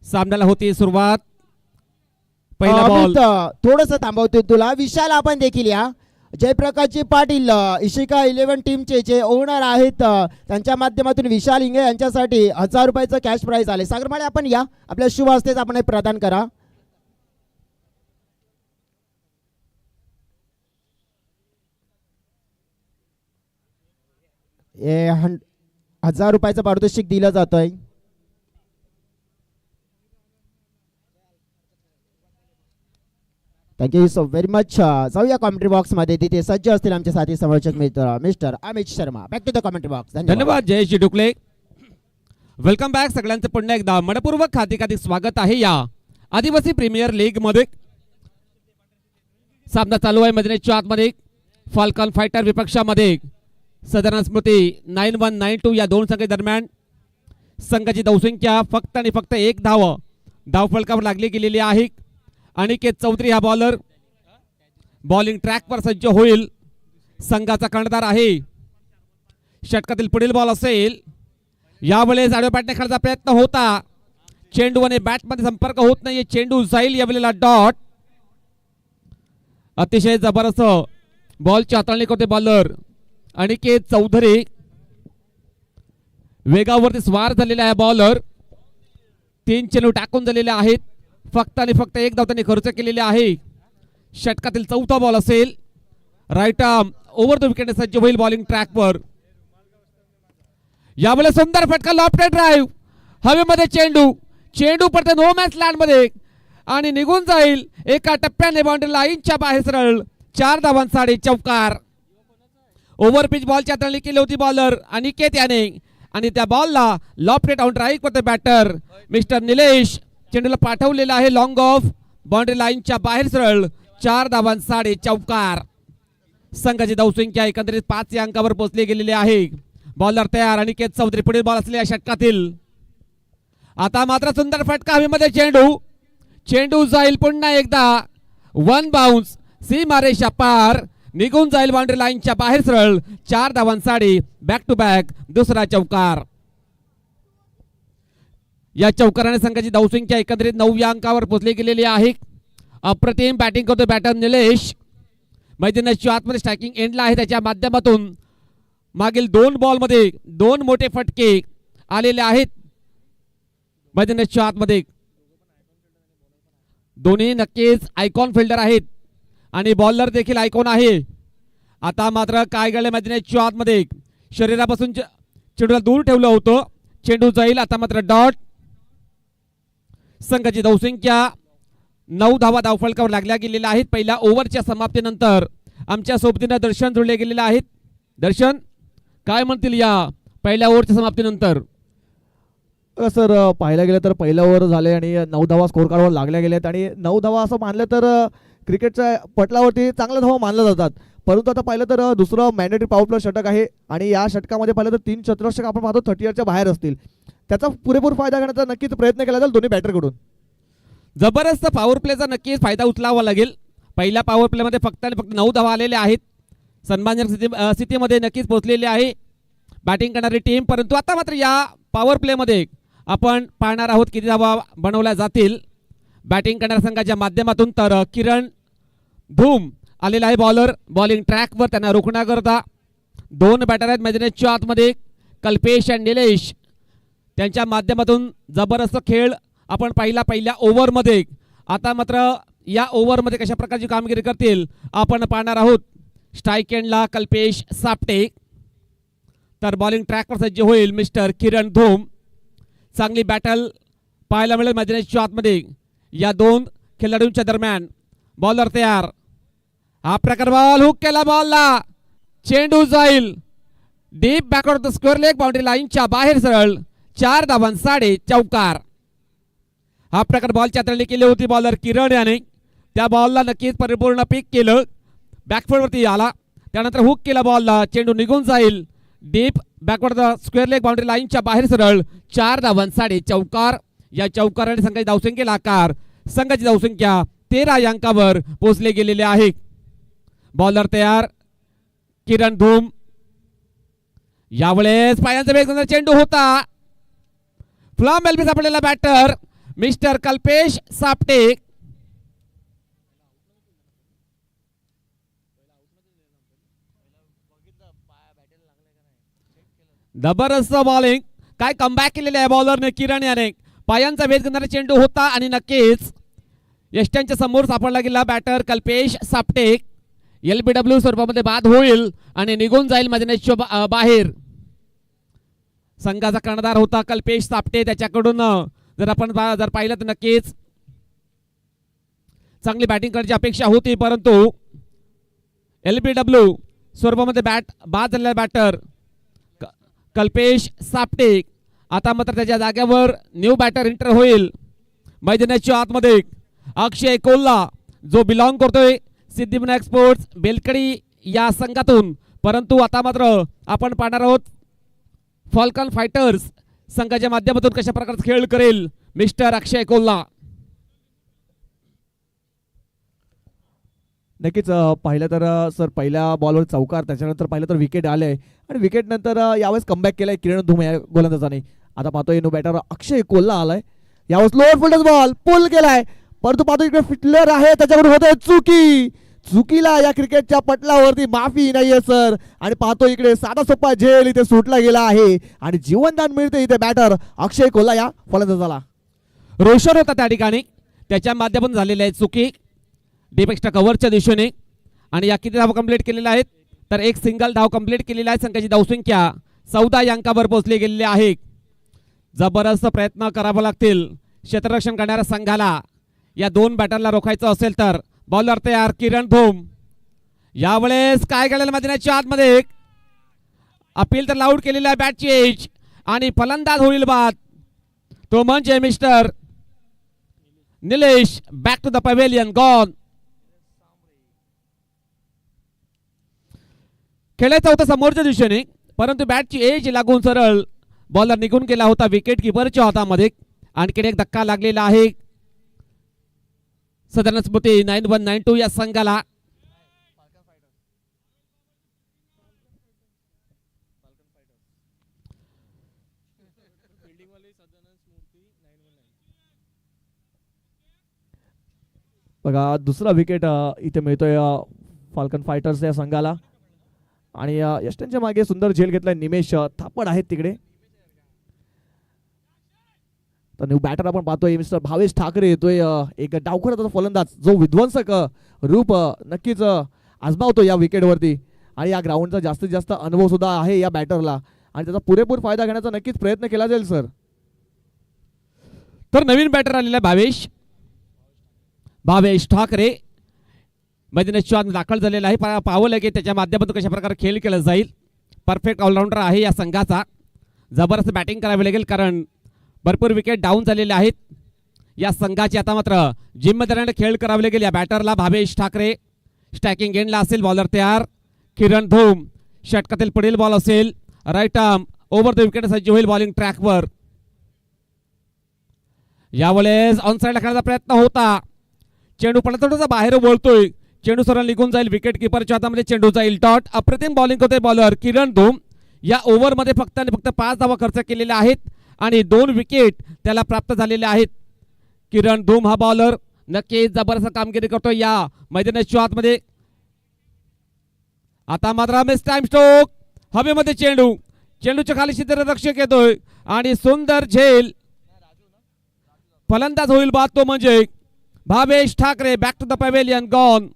सामन्याला होती सुरुवात. पहिला बॉल थोडस थांबवतो तुला. विशाल आपण देखील या. जयप्रकाशजी पाटील इशिका 11 टीमचे जे ओनर आहेत त्यांच्या माध्यमातून विशाल इंगे यांच्यासाठी 1000 रुपयाचं कॅश प्राइज आले. सागर माळे आपण या. आपल्या शुभ हस्तेच आपण हे प्रदान करा. हे 1000 रुपयाचं पारितोषिक दिलं जातंय. Thank you so very much. जाऊया कॉमेंट्री बॉक्स मध्ये. तिथे सज्ज असतील आमचे साथी समालोचक मित्र mister Amit Sharma. Back to the commentary box. धन्यवाद जयेश डुकले. वेलकम बॅक सगळ्यांचं पुन्हा एकदा मनपूर्वक हार्दिक स्वागत आहे या आदिवासी प्रीमियर लीग मध्ये. सामना चालू आहे मैदानाच्या आतमध्ये. फाल्कन फायटर विपक्षामध्ये सदर स्मृती 9192 या दोन संघ दरम्यान. संघाची धावसंख्या फक्त आणि फक्त एक धावफलकावर लागली गेलेली आहे. अनिकेत चौधरी हा बॉलर बॉलिंग ट्रॅकवर सज्ज होईल. संघाचा कर्णधार आहे. षटकातील पुढील बॉल असेल. यावेळेस आडव्या बॅटने खेळण्याचा प्रयत्न होता. चेंडू आणि बॅटमध्ये संपर्क होत नाहीये. चेंडू जाईल यावेळेला डॉट. अतिशय जबरदस्त बॉलची हाताळणी करते बॉलर अनिकेत चौधरी. वेगावरती स्वार झालेला आहे बॉलर. 3 चेंडू टाकून झालेले आहेत. फक्त आणि फक्त एक धाव त्यांनी खर्च केलेले आहे. षटकातील चौथा बॉल असेल. Right arm over the wicket सज्ज होईल बॉलिंग ट्रॅकवर. यावेळेस सुंदर फटका लॉफ्टेड ड्राईव्ह. हवेमध्ये चेंडू पडते नो मॅच लँड मध्ये आणि निघून जाईल. एका टप्प्याने बाउंड्री लाईनच्या बाहेर सरळ. 4 धावांसाठी चौकार. ओव्हरपिच बॉलची हाताळणी केली होती बॉलर अनिकेत याने आणि त्या बॉलला लॉफ्टेड ऑन ड्राईव्ह करते बॅटर मिस्टर निलेश. चेंडूला पाठवलेला आहे लॉंग ऑफ. बाउंड्री लाईनच्या बाहेर सरळ. 4 धावांसाठी चौकार. संघाची धावसंख्या एकंदरीत 5 या अंकावर पोहोचली गेलेली आहे. बॉलर तयार. अनिकेत चौधरी पुढील बॉल असलेल्या षटकातील. आता मात्र सुंदर फटका हवेमध्ये. चेंडू जाईल पुन्हा एकदा. 1 बाउन्स सीमारेषा पार. निघून जाईल बाउंड्री लाईनच्या बाहेर सरळ. 4 धावांसाठी बॅक टू बॅक दुसरा चौकार. या चौकाराने संघाची धावसंख्या एकंदरीत 9 या अंकावर पोहोचली गेलेली आहे. अप्रतिम बॅटिंग करतो बॅटर निलेश. मैदानाच्या आतमध्ये स्ट्रायकिंग एंडला आहे. त्याच्या माध्यमातून मागील 2 बॉलमध्ये 2 मोठे फटके आलेले आहेत. मैदानाच्या आतमध्ये दोन्ही नक्कीच आयकॉन फिल्डर आहेत आणि बॉलर देखील आयकॉन आहे. आता मात्र काय घडले मैदानाच्या आतमध्ये. शरीरापासून चेंडूला दूर ठेवलं होतं. चेंडू जाईल. आता मात्र डॉट. संघाची धावसंख्या 9 धावा धावफलकावर लागल्या गेलेल्या आहेत. पहिल्या ओव्हरच्या समाप्तीनंतर आमच्या सोबतीनं दर्शन जोडले गेलेले आहेत. दर्शन काय म्हणतील या पहिल्या ओव्हरच्या समाप्तीनंतर. सर पाहायला गेलं तर पहिल्या ओव्हर झाले आणि 9 धावा स्कोर कार्डवर लागल्या गेल्यात आणि 9 धावा असं मानलं तर क्रिकेटच्या पटलावरती चांगल्या धावा मानल्या जातात. परंतु आता पाहिलं तर दुसरं मॅन्डेटरी पॉवर प्ले षटक आहे आणि या षटकामध्ये पाहिलं तर 3 चतुष्टक आपण पाहतो 30 बाहेर असतील. त्याचा पुरेपूर फायदा घेण्याचा नक्कीच प्रयत्न केला जाईल दोन्ही बॅटरकडून. जबरदस्त पॉवर प्लेचा नक्कीच फायदा उचलावा लागेल. पहिल्या पॉवर प्लेमध्ये फक्त आणि फक्त 9 धावा आलेल्या आहेत. सन्मानजनक स्थितीमध्ये नक्कीच पोहोचलेली आहे बॅटिंग करणारी टीम. परंतु आता मात्र या पॉवर प्लेमध्ये आपण पाहणार आहोत किती धावा बनवल्या जातील बॅटिंग करणाऱ्या संघाच्या माध्यमातून. तर किरण धूम आलेला आहे बॉलर बॉलिंग ट्रॅकवर. त्यांना रोखण्याकरता 2 बॅटर आहेत मैदानाच्या आतमध्ये. कल्पेश आणि निलेश त्यांच्या माध्यमातून जबरदस्त खेळ आपण पाहिला पहिल्या ओव्हरमध्ये. आता मात्र या ओव्हरमध्ये कशा प्रकारची कामगिरी करतील आपण पाहणार आहोत. स्ट्राईक एंडला कल्पेश सापटे. तर बॉलिंग ट्रॅकवर सज्ज होईल मिस्टर किरण धूम. चांगली बॅटल पाहायला मिळेल मैदानाच्या आतमध्ये या 2 खेळाडूंच्या दरम्यान. बॉलर तयार. हा प्रकार बॉल हुक केला बॉलला. चेंडू जाईल deep backward the square leg boundary लाईनच्या बाहेर सरळ. 4 धावांसाठी चौकार. हा प्रकार बॉलची हाताळणी केली होती बॉलर किरण याने. त्या बॉलला नक्कीच परिपूर्ण पिक केलं. बॅकफोर्डवरती आला. त्यानंतर हुक केला बॉलला. चेंडू निघून जाईल deep backward the square leg boundary लाईनच्या बाहेर सरळ. 4 धावांसाठी चौकार. या चौकाराने संघाची धावसंख्येला आकार. संघाची धावसंख्या 13 या अंकावर पोहोचले गेलेले आहे. बॉलर तयार किरण धूम. यावेळेस पायांचा वेग चेंडू होता. फ्लॉम एल्बी सापडलेला बॅटर मिस्टर कल्पेश सापटे. जबरदस्त बॉलिंग, काय कमबॅक केलेले आहे बॉलरने किरण याने. पायांचा वेध घेणारा चेंडू होता आणि नक्कीच यष्ट्यांच्या समोर सापडला गेला बॅटर कल्पेश सापटे. LBW स्वरूपामध्ये बाद होईल आणि निघून जाईल मैदानाच्या बाहेर. संघाचा कर्णधार होता कल्पेश सापटे, त्याच्याकडून जर आपण जर पाहिलं तर नक्कीच चांगली बॅटिंग करण्याची अपेक्षा होती, परंतु LBW स्वरूपामध्ये बाद झालेला बॅटर कल्पेश सापटे. आता मात्र त्याच्या जागेवर न्यू बॅटर एंटर होईल मैदानाच्या आतमध्ये. अक्षय कोल्हा जो बिलॉंग करतोय सिद्धिविनायक स्पोर्ट्स बेलकडी या संघातून, परंतु आता मात्र आपण पाहणार आहोत फॉल्कन फायटर्स संघाच्या माध्यमातून कशा प्रकारचा खेळ करेल मिस्टर अक्षय कोल्हा. नक्कीच पाहिलं तर सर पहिल्या बॉलवर चौकार, त्याच्यानंतर पाहिलं तर विकेट आले आणि विकेट नंतर यावेळेस कमबॅक केलाय किरण धूम या गोलंदाजाने. आता पाहतोय नो बॅटर अक्षय कोल्हा आलाय, यावेळेस लोअर फुल्डच बॉल पुल केलाय, परंतु पाहतो इकडे फिटलर आहे, त्याच्याकडून होतोय चुकीला या क्रिकेटच्या पटलावरती माफी नाहीये सर. आणि पाहतो इकडे साधा सोपा झेल इथे सुटला गेला आहे आणि जीवनदान मिळते इथे बॅटर अक्षय कोल्हा या फलंदाजाला. रोशन होता त्या ठिकाणी, त्याच्या माध्यमातून झालेली आहे चुकी डीप एक्स्ट्रा कव्हरच्या दिशेने. आणि या किती धाव कंप्लीट केलेल्या आहेत तर एक सिंगल धाव कंप्लीट केलेला आहे. संघाची धावसंख्या 14 अंकावर पोहोचली गेलेली आहे. जबरदस्त प्रयत्न करावे लागतील क्षेत्ररक्षण करणाऱ्या संघाला. या दोन बॅटरला रोखायचं असेल तर बॉलर तयार किरण धूम. यावेळेस काय केलेलं मैदानाच्या आतमध्ये अपील तर लाऊड केलेला आहे बॅटची एज आणि फलंदाज होईल बाद, तो म्हणजे mister Nilesh. Back to the pavilion gone. खेळायचा होता समोरच्या दिशेने, परंतु बॅटची एज लागून सरळ बॉलर निघून गेला होता विकेट किपरच्या हातामध्ये. आणखीन एक धक्का लागलेला आहे सदर स्मृती 9192 या संघाला. बघा दुसरा विकेट इथे मिळतोय फाल्कन फायटर्स या संघाला. आणि यष्ट्यांच्या मागे सुंदर झेल घेतलाय निमेश थापड आहेत तिकडे. तर न्यू बॅटर आपण पाहतोय मिस्टर भावेश ठाकरे येतोय, एक डावखुरा फलंदाज जो विध्वंसक रूप नक्कीच आजमावतो या विकेटवरती. आणि या ग्राउंडचा जास्तीत जास्त अनुभव सुद्धा आहे या बॅटरला आणि त्याचा पुरेपूर फायदा घेण्याचा नक्कीच प्रयत्न केला जाईल सर. तर नवीन बॅटर आलेला भावेश ठाकरे मैदानाच्या आत दाखल झालेला आहे. पावलं की त्याच्या माध्यमातून कशा प्रकारे खेळ केला जाईल. परफेक्ट ऑलराऊंडर आहे या संघाचा. जबरदस्त बॅटिंग करावी लागेल कारण भरपूर विकेट डाऊन झालेले आहेत या संघाची. आता मात्र जिम्मेदारीने खेळ करावे लागेल या बॅटरला भावेश ठाकरे. स्टॅकिंग एंडला असेल बॉलर तयार किरण धूम. षटकातील पुढील बॉल असेल right arm over the wicket सज्ज होईल बॉलिंग ट्रॅकवर. यावेळेस ऑन साईडला खेळण्याचा प्रयत्न होता, चेंडू पडला थोडासा बाहेर बोलतोय, चेंडू सरळ निघून जाईल विकेट किपरच्या हातामध्ये. चेंडू जाईल डॉट. अप्रतिम बॉलिंग होते बॉलर किरण धूम. या ओव्हरमध्ये फक्त आणि फक्त 5 धावा खर्च केलेल्या आहेत आणि 2 विकेट त्याला प्राप्त झालेल्या आहेत. किरण धूम हा बॉलर नक्कीच जबरदस्त कामगिरी करतो या मैदानाच्या आतमध्ये. आता मात्र मिस टाइम स्ट्रोक हवेमध्ये चेंडूच्या खाली क्षेत्ररक्षक येतोय आणि सुंदर झेल. फलंदाज होईल बाद, तो म्हणजे Bhavesh Thackeray. Back to the pavilion gone.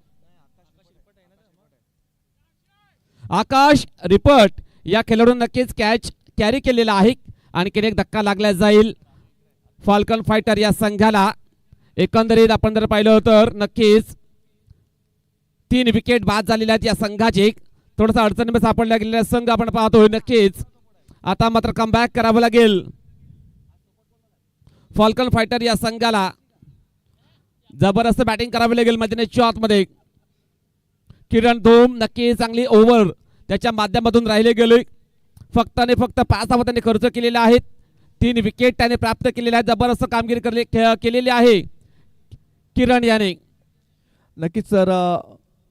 Akash Ripat या खेळाडून नक्कीच कॅच कॅरी केलेला आहे. आणखीन एक धक्का लागला जाईल फाल्कन फायटर या संघाला. एकंदरीत आपण जर पाहिलं तर नक्कीच 3 विकेट बाद झालेल्या आहेत या संघाचे. थोडासा अडचणीमध्ये सापडला गेलेला संघ आपण पाहतोय. नक्कीच आता मात्र कमबॅक करावं लागेल फाल्कन फायटर या संघाला. जबरदस्त बॅटिंग करावी लागेल मैदानाच्या आतमध्ये. किरण धूम नक्की चांगली ओव्हर त्याच्या माध्यमातून राहिले गेले. फक्त आणि फक्त 5 धावा त्यांनी खर्च केलेले आहेत. 3 विकेट त्याने प्राप्त केलेले आहेत. जबरदस्त कामगिरी केलेली आहे किरण याने. नक्कीच सर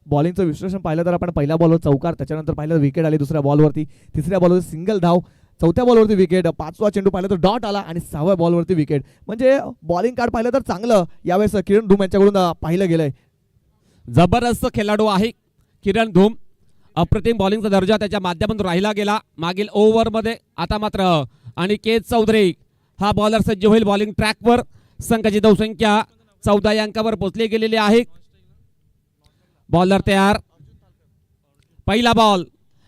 बॉलिंगचं विश्लेषण पाहिलं तर आपण पहिल्या बॉलवर चौकार, त्याच्यानंतर पाहिलं विकेट आली दुसऱ्या बॉलवरती, तिसऱ्या बॉलवर सिंगल धाव, चौथ्या बॉलवरती विकेट, 5वा चेंडू पाहिला तर डॉट आला आणि 6व्या बॉलवरती विकेट. म्हणजे बॉलिंग कार्ड पाहिलं तर चांगलं यावेळेस किरण धूम यांच्याकडून पाहिलं गेलंय. जबरदस्त खेळाडू आहे किरण धूम. अप्रतिम बॉलिंगचा दर्जा त्याच्या माध्यमातून राहिला गेला मागील ओव्हरमध्ये. आता मात्र अनिकेत चौधरी हा बॉलर सज्ज होईल बॉलिंग ट्रॅकवर. संघाची धावसंख्या 14 अंकावर पोहोचली गेलेली आहे. बॉलर तयार. पहिला बॉल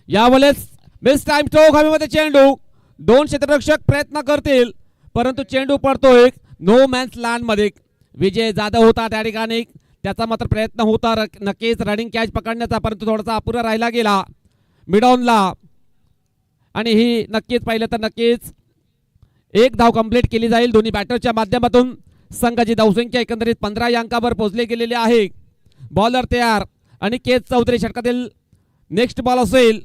यावेळेस मिस टाइम स्ट्रोक हवेमध्ये चेंडू. 2 क्षेत्ररक्षक प्रयत्न करतील परंतु चेंडू पडतोय नो मॅन्स लँड मध्ये. विजय जाधव होता त्या ठिकाणी, त्याचा मात्र प्रयत्न होता नक्कीच रनिंग कॅच पकडण्याचा परंतु थोडासा अपुरा राहिला गेला मिडॉनला. आणि ही नक्कीच पाहिलं तर नक्कीच एक धाव कंप्लीट केली जाईल दोन्ही बॅटरच्या माध्यमातून. संघाची धावसंख्या एकंदरीत 15 अंकावर पोहोचली गेलेली आहे. बॉलर तयार. अनिकेत चौधरी षटकातील नेक्स्ट बॉल असेल.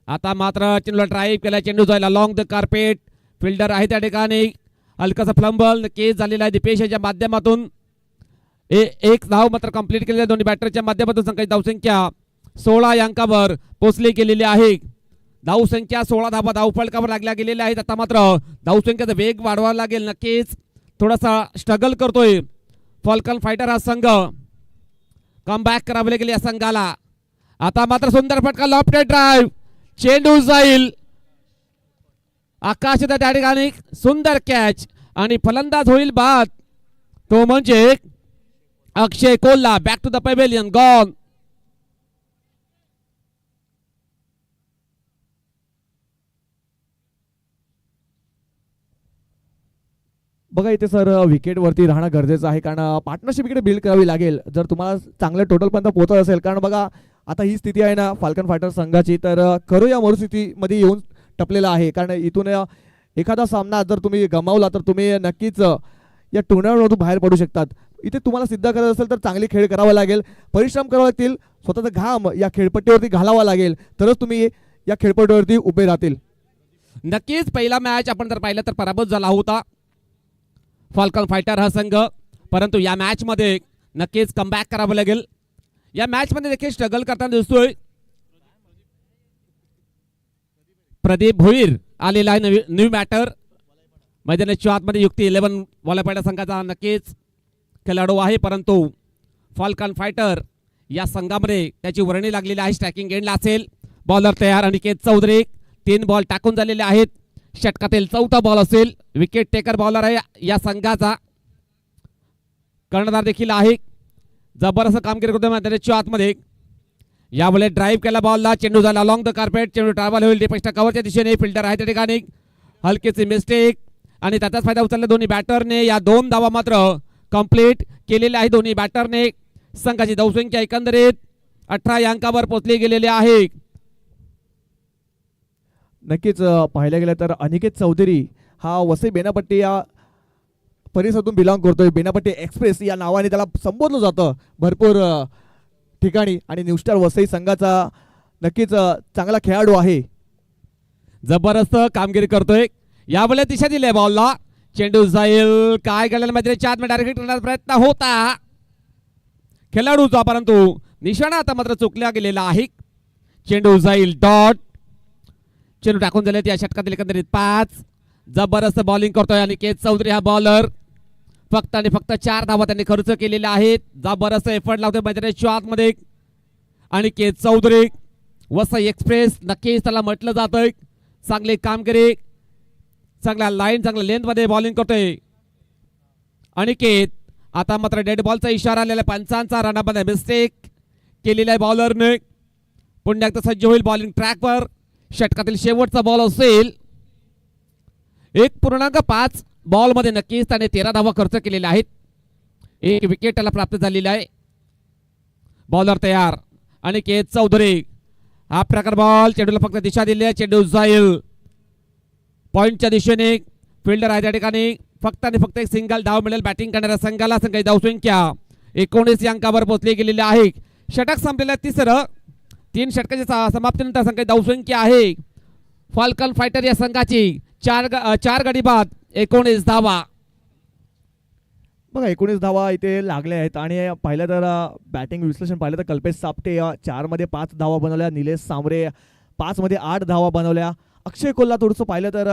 आता मात्र चेंडूला ड्राईव्ह केला, चेंडू जायला लॉंग द कार्पेट. फिल्डर आहे त्या ठिकाणी. हलकासा फ्लंबल केस झालेला आहे दीपेश याच्या माध्यमातून. एक धाव मात्र कंप्लीट केलेल्या दोन्ही बॅटरच्या माध्यमातून संघाची धावसंख्या 16 अंकावर पोहोचली गेलेली आहे. धावसंख्या 16 धावा धावफलकावर लागल्या गेलेल्या आहेत. आता मात्र धावसंख्येचा वेग वाढवावा लागेल. नक्कीच थोडासा स्ट्रगल करतोय फॉल्कन फायटर हा संघ. कमबॅक करावे लागेल या संघाला. आता मात्र सुंदर फटका लॉफ्टेड ड्राईव्ह. चेंडू जाईल आकाश त्या ठिकाणी. सुंदर कॅच आणि फलंदाज होईल बाद तो म्हणजे Akshay Kolha. Back to the pavilion gone. बघा इथे सर विकेटवरती राहणं गरजेचं आहे कारण पार्टनरशिप इकडे बिल्ड करावी लागेल जर तुम्हाला चांगल्या टोटलपर्यंत पोहोचत असेल. कारण बघा आता ही स्थिती आहे ना फाल्कन फायटर संघाची, तर खरं या मरुस्थितीमध्ये येऊन टपलेला आहे. कारण इथून एखादा सामना जर तुम्ही गमावला तर तुम्ही नक्कीच या टुर्नामेंटमधून बाहेर पडू शकतात. इथे तुम्हाला सिद्ध करायचं असेल तर चांगली खेळ करावा लागेल, परिश्रम करावे लागतील, स्वतःचा घाम या खेळपट्टीवरती घालावा लागेल तरच तुम्ही या खेळपट्टीवरती उभे राहतील. नक्कीच पहिला मॅच आपण जर पाहिलं तर पराभूत झाला होता फाल्कन फायटर हा संघ, परंतु या मॅच मध्ये नक्कीच कमबॅक करावं लागेल. या मॅच मध्ये देखील स्ट्रगल करताना दिसतोय प्रदीप भोईर आलेला आहे न्यू बॅटर. मैदानाच्या आतमध्ये युक्ती 11 वॉलापाडा संघाचा नक्कीच खेळाडू आहे परंतु फाल्कन फायटर या संघामध्ये त्याची वर्णी लागलेली आहे. स्ट्रायकिंग एंडला असेल. बॉलर तयार. अनिकेत चौधरी 3 बॉल टाकून झालेले आहेत. षटकातील 4था बॉल असेल. विकेट टेकर बॉलर आहे या संघाचा. कर्णधार देखील आहे. जबरदस्त कामगिरी करतो मैदानाच्या आतमध्ये. यावेळी ड्राईव्ह केला बॉलला. चेंडू झाला लॉंग द कार्पेट. चेंडू ट्रॅव्हल होईल डिफेन्सच्या कव्हरच्या दिशेने. फिल्डर आहे त्या ठिकाणी. हलकीची मिस्टेक आणि त्याचाच फायदा उचलला दोन्ही बॅटरने. या 2 धावा मात्र कंप्लीट केलेल्या आहे दोन्ही बॅटरने. संघाची धावसंख्या एकंदरीत 18 अंकावर पोहोचली गेलेली आहे. नक्कीच पाहायला गेलं तर अनिकेत चौधरी हा वसई बेनापट्टी या परिसरातून बिलॉंग करतोय. बेनापट्टी एक्सप्रेस या नावाने त्याला संबोधलं जातं भरपूर ठिकाणी आणि न्यू स्टार वसई संघाचा नक्कीच चांगला खेळाडू आहे. जबरदस्त कामगिरी करतोय. यावेळी दिशा दिली बॉलला. चेंडू जाईल काय केलेला मैत्रीच्या आत डायरेक्ट करण्याचा प्रयत्न होता खेळाडूचा परंतु निशाणा आता मात्र चुकला गेलेला आहे. चेंडू जाईल डॉट. चेंडू टाकून झाले या षटकातील एकंदरीत 5. जबरदस्त बॉलिंग करतोय अनिकेत चौधरी हा बॉलर. फक्त आणि फक्त 4 धावा त्यांनी खर्च केलेल्या आहेत. जबरदस्त एफर्ट लावतोय मैदानाच्या आतमध्ये अनिकेत चौधरी. वसई एक्सप्रेस नक्कीच त्याला म्हटलं जातंय. चांगली कामगिरी, चांगल्या लाईन, चांगल्या लेंथ मध्ये बॉलिंग करतोय अनिकेत. आता मात्र डेड बॉलचा इशारा आलेला. पंचांचा रनामध्ये मिस्टेक केलेला आहे बॉलरने. पुन्हा एकदा सज्ज होईल बॉलिंग ट्रॅकवर. षटकातील शेवटचा बॉल असेल. 1.5 बॉल मध्ये नक्कीच त्याने 13 धावा खर्च केलेल्या आहेत. 1 विकेट त्याला प्राप्त झालेला आहे. बॉलर तयार. अनिकेत चौधरी हा प्रकार बॉल. चेंडूला फक्त दिशा दिली आहे. चेंडू जाईल पॉइंटच्या दिशेने. फिल्डर आहे त्या ठिकाणी. फक्त आणि फक्त एक सिंगल धाव मिळेल बॅटिंग करणाऱ्या संघाला. संघाची धावसंख्या 19 अंकावर पोहोचली गेलेली आहे. षटक संपलेलं 3 षटकाच्या समाप्तीनंतर संघाची धावसंख्या आहे फाल्कन फायटर या संघाची 4 गडी बाद 19 धावा. बघा 19 धावा इथे लागल्या आहेत आणि पाहिलं तर बॅटिंग विश्लेषण पाहिलं तर कल्पेश सापटे 4 मध्ये 5 धावा बनवल्या. निलेश सांबरे 5 मध्ये 8 धावा बनवल्या. अक्षय कोल्हा थोडंसं पाहिलं तर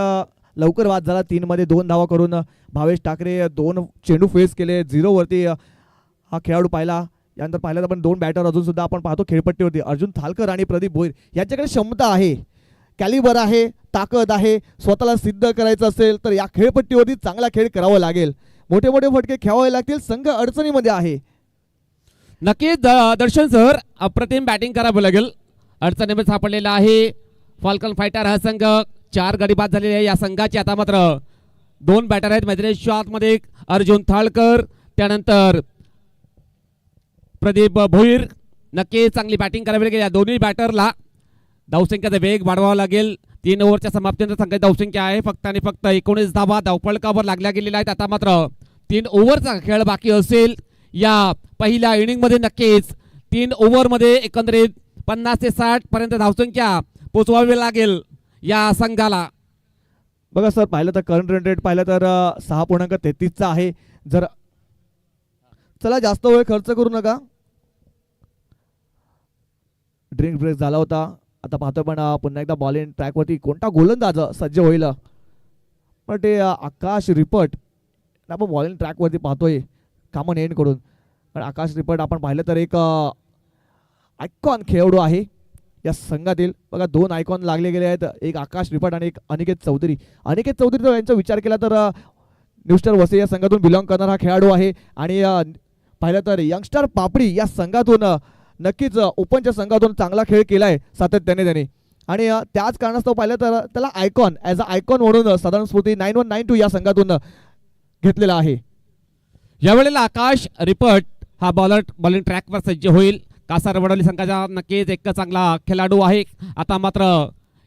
लवकर बाद झाला. 3 मध्ये 2 धावा करून भावेश ठाकरे 2 चेंडू फेस केले. 0 वरती हा खेळाडू पाहिला. यानंतर पाहिलं तर आपण 2 बॅटर अजून सुद्धा आपण पाहतो खेळपट्टीवरती. अर्जुन थालकर आणि प्रदीप भोईर यांच्याकडे क्षमता आहे, कॅलिबर आहे, ताकद आहे. स्वतःला सिद्ध करायचं असेल तर या खेळपट्टीवरती चांगला खेळ करावा लागेल. मोठे मोठे फटके खेळावे लागतील. संघ अडचणीमध्ये आहे. नक्कीच दर्शन सर अप्रतिम बॅटिंग करावं लागेल. अडचणीमध्ये सापडलेला आहे फॉल्कन फायटर हा संघ. 4 गडी बाद झालेले आहे या संघाचे. आता मात्र 2 बॅटर आहेत मैदानाच्या आतमध्ये. अर्जुन थाळकर त्यानंतर प्रदीप भोईर. नक्कीच चांगली बॅटिंग करावी लागेल या दोन्ही बॅटरला. धावसंख्येचा वेग वाढवावा लागेल. 3 ओव्हरच्या समाप्तीनंतर संघाची धावसंख्या आहे फक्त आणि फक्त 19 धावा धावफलकावर लागल्या गेलेल्या आहेत. आता मात्र 3 ओव्हरचा खेळ बाकी असेल या पहिल्या इनिंगमध्ये. नक्कीच 3 ओव्हरमध्ये एकंदरीत 50 ते 60 पर्यंत धावसंख्या पोचवावी लागेल या संघाला. बघा सर, पाहिलं तर करंट रन रेट पाहिलं तर 6.33चा आहे. जर चला जास्त वेळ खर्च करू नका. ड्रिंक ब्रेक झाला होता. आता पाहतोय पण पुन्हा एकदा बॉलिंग ट्रॅकवरती कोणता गोलंदाज सज्ज होईल. पण ते आकाश रिपट आपण बॉलिंग ट्रॅकवरती पाहतोय कामन एंड कडून. पण आकाश रिपट आपण पाहिलं तर एक आयकॉन खेळाडू आहे या संघातील. बघा 2 आयकॉन लागले गेले आहेत. एक आकाश रिपट आणि एक अनिकेत चौधरी. अनिकेत चौधरी जर यांचा विचार केला तर न्यूस्टर वसई या संघातून बिलॉंग करणारा हा खेळाडू आहे. आणि पाहिलं तर यंगस्टर पापडी या संघातून नक्कीच ओपनच्या संघातून चांगला खेळ केला आहे सातत्याने त्याने. आणि त्याच कारणास्तव पाहिलं तर त्याला आयकॉन ॲज अ आयकॉन म्हणून साधारण स्फूर्ती 9192 या संघातून घेतलेला आहे. यावेळेला आकाश रिपट हा बॉलिंग ट्रॅकवर सज्ज होईल. कासारवडवली संघाचा नक्कीच एक चांगला खेळाडू आहे. आता मात्र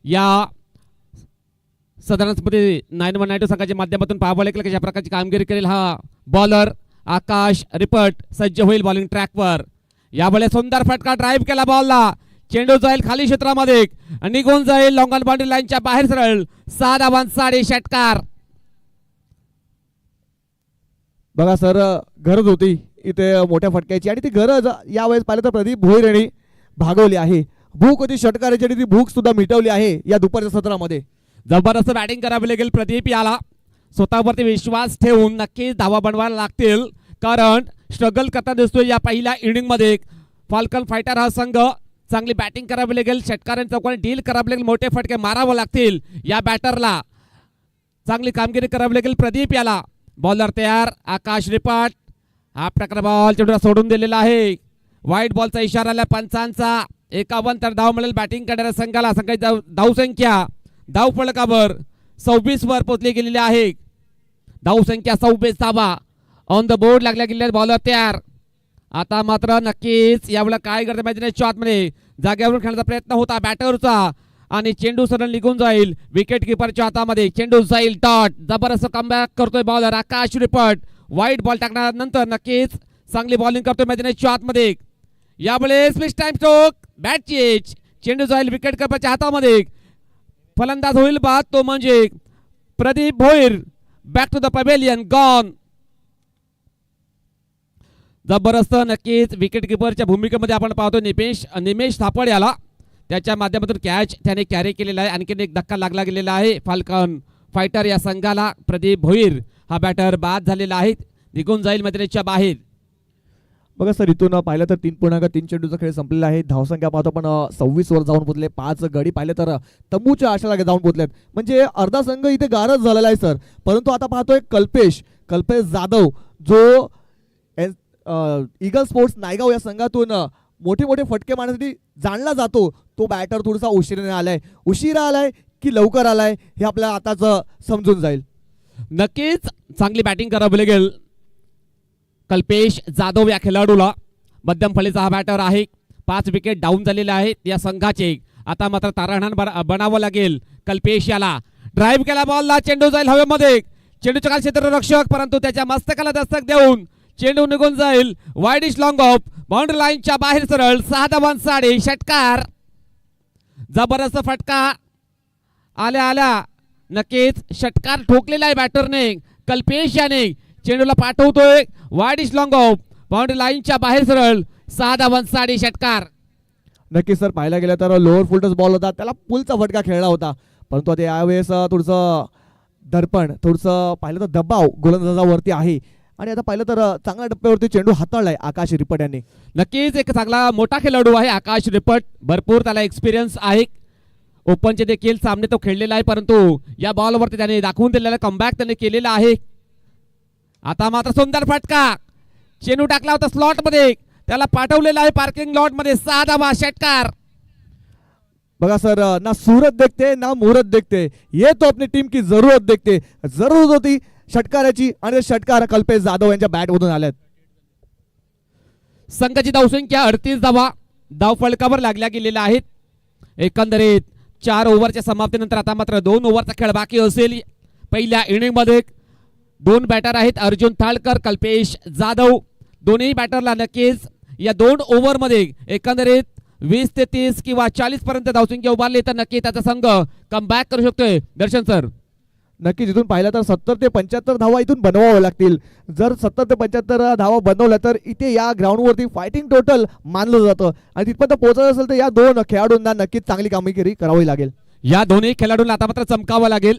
या साधारण स्फूर्ती 9192 संघाच्या माध्यमातून पाहावं लागेल कशा प्रकारची कामगिरी करेल हा बॉलर आकाश रिपट. सज्ज होईल बॉलिंग ट्रॅकवर. यावेळेस सुंदर फटका ड्राईव्ह केला बॉलला. चेंडू जाईल खाली क्षेत्रामध्ये निघून जाईल लॉंग ऑन बाउंड्री लाईनच्या बाहेर सरळ. 6 धावांसाठी षटकार. बघा सर, गरज होती इथे मोठ्या फटक्याची आणि ती गरज यावेळेस पाहिलं तर प्रदीप भोईर यांनी भागवली आहे. भूक होती षटकाराची आणि ती भूक सुद्धा मिटवली आहे या दुपारच्या सत्रामध्ये. जबरदस्त बॅटिंग करावी लागेल प्रदीप याला. स्वतःवरती विश्वास ठेवून नक्कीच धावा बनवायला लागतील कारण स्ट्रगल करता दिसतोय या पहिल्या इनिंग मध्ये. फॉल्कन फायटर हा संघ चांगली बॅटिंग करावी लागेल. षटकारांचा चौकोनी डील करावे लागेल. मोठे फटके मारावे लागतील या बॅटरला. चांगली कामगिरी करावी लागेल प्रदीप याला. बॉलर तयार आकाश रिपट. हा प्रकार बॉल चेंडूला सोडून दिलेला आहे. व्हाईट बॉलचा इशारा आला पंचांचा. 51 तर धाव मिळेल बॅटिंग करणाऱ्या संघाला. संघाची धावसंख्या धावफलकावर 26 वर पोहोचली गेलेली आहे. धावसंख्या 26 धावा ऑन द बोर्ड लागल्या गेल्या. बॉलर तयार. आता मात्र नक्कीच यावेळेला काय करते मैदानाच्या आतमध्ये जागेवरून खेळण्याचा प्रयत्न होता बॅटरचा आणि चेंडू सरळ निघून जाईल विकेट किपरच्या हातामध्ये. चेंडू जाईल डॉट. जबरदस्त कमबॅक करतोय बॉलर आकाश रिपट. व्हाईट बॉल टाकण्यानंतर नक्कीच चांगली बॉलिंग करतोय मैदानाच्या आतमध्ये. यावेळेस switch time stroke bat change. चेंडू जाईल विकेट किपरच्या हातामध्ये. फलंदाज होईल बाद तो म्हणजे Pradeep Bhoir. Back to the pavilion gone. जबरदस्त नक्कीच विकेट किपरच्या भूमिकेमध्ये आपण पाहतो निमेश थापड याला. त्याच्या माध्यमातून कॅच त्याने कॅरी केलेला आहे. आणखीन एक धक्का लागला गेलेला आहे फाल्कन फायटर या संघाला. प्रदीप भोईर हा बॅटर बाद झालेला आहे. निघून जाईल मैदानाच्या बाहेर. बघा सर, इथून पाहिलं तर 3.3 चेंडूचा खेळ संपलेला आहे. धावसंख्या पाहतो पण 26 वर जाऊन पोचले. 5 गडी पाहिले तर तंबूच्या आशाला जाऊन पोचलेत. म्हणजे अर्धा संघ इथे गारच झालेला आहे सर. परंतु आता पाहतोय कल्पेश जाधव जो ईगल स्पोर्ट्स नायगाव या संघातून मोठे मोठे फटके मारण्यासाठी जाणला जातो. तो बॅटर थोडासा उशिरा आलाय की लवकर आलाय हे आपल्याला आताच समजून जाईल. नक्कीच चांगली बॅटिंग करावी लागेल कल्पेश जाधव या खेळाडूला. मध्यम फळीचा हा बॅटर आहे. 5 विकेट डाऊन झालेले आहेत या संघाचे. आता मात्र ताराहण बनावं लागेल कल्पेश याला. ड्राईव्ह केला बॉलला. चेंडू जाईल हवेमध्ये. चेंडूच्या खाली क्षेत्ररक्षक परंतु त्याच्या मस्तकाला दस्तक देऊन चेंडू निघून जाईल वाईडिश लॉंग ऑफ बाउंड्री लाईनच्या बाहेर सरळ. 6 धावांसाठी षटकार. जबरदस्त फटका आल्या नक्कीच षटकार ठोकलेला आहे बॅटरने. कल्पेश याने चेंडूला पाठवतोय वाईडिश लॉंग ऑफ बाउंड्री लाईनच्या बाहेर सरळ. 6 धावांसाठी षटकार. नक्कीच सर, पाहायला गेलं तर लोअर फुलटस बॉल होता. त्याला पुलचा फटका खेळला होता. परंतु आता यावेळेस थोडंसं दडपण, थोडंसं पाहिलं तर दबाव गोलंदाजावरती आहे आणि आता पाहिलं तर चांगल्या टप्प्यावरती चेंडू हाताळलाय आकाश रिपट यांनी. नक्कीच एक चांगला मोठा खेळाडू आहे आकाश रिपट, भरपूर त्याला एक्सपिरियन्स आहे. ओपनचे देखील सामने तो खेळलेला आहे, परंतु या बॉलवरती त्याने दाखवून दिलेला कमबॅक त्याने केलेला आहे. आता मात्र सुंदर फटका, चेंडू टाकला होता स्लॉट मध्ये, त्याला पाठवलेला आहे पार्किंग लॉट मध्ये. 6 धावा, षटकार. बघा सर, ना सूरत देखते ना मुहूर्त देखते, ये तो अपनी टीम की जरूरत देखते. जरूरत होती षटकाराची आणि षटकार कल्पेश जाधव यांच्या बॅट मधून आल्यात. संघाची धावसंख्या 38 धावा धाव फलकावर लागल्या गेलेल्या आहेत. एकंदरीत 4 ओव्हरच्या समाप्तीनंतर आता मात्र 2 ओव्हरचा खेळ बाकी असेल. पहिल्या इनिंग मध्ये 2 बॅटर आहेत, अर्जुन थाळकर, कल्पेश जाधव. दोन्ही बॅटरला नक्कीच या 2 ओव्हर मध्ये एकंदरीत 20 ते 30 किंवा 40 पर्यंत धावसंख्या उभारली तर नक्की त्याचा संघ कमबॅक करू शकतोय. दर्शन सर, नक्कीच इथून पाहिलं तर 70 ते 75 धावा इथून बनवाव्या लागतील. जर 70 ते 75 धावा बनवल्या तर इथे या ग्राउंडवरती फायटिंग टोटल मानलं जातं आणि तिथपर्यंत पोहोचायचं असेल तर या 2 खेळाडूंना नक्कीच चांगली कामगिरी करावी लागेल. या दोन्ही खेळाडूंना आता मात्र चमकावं लागेल,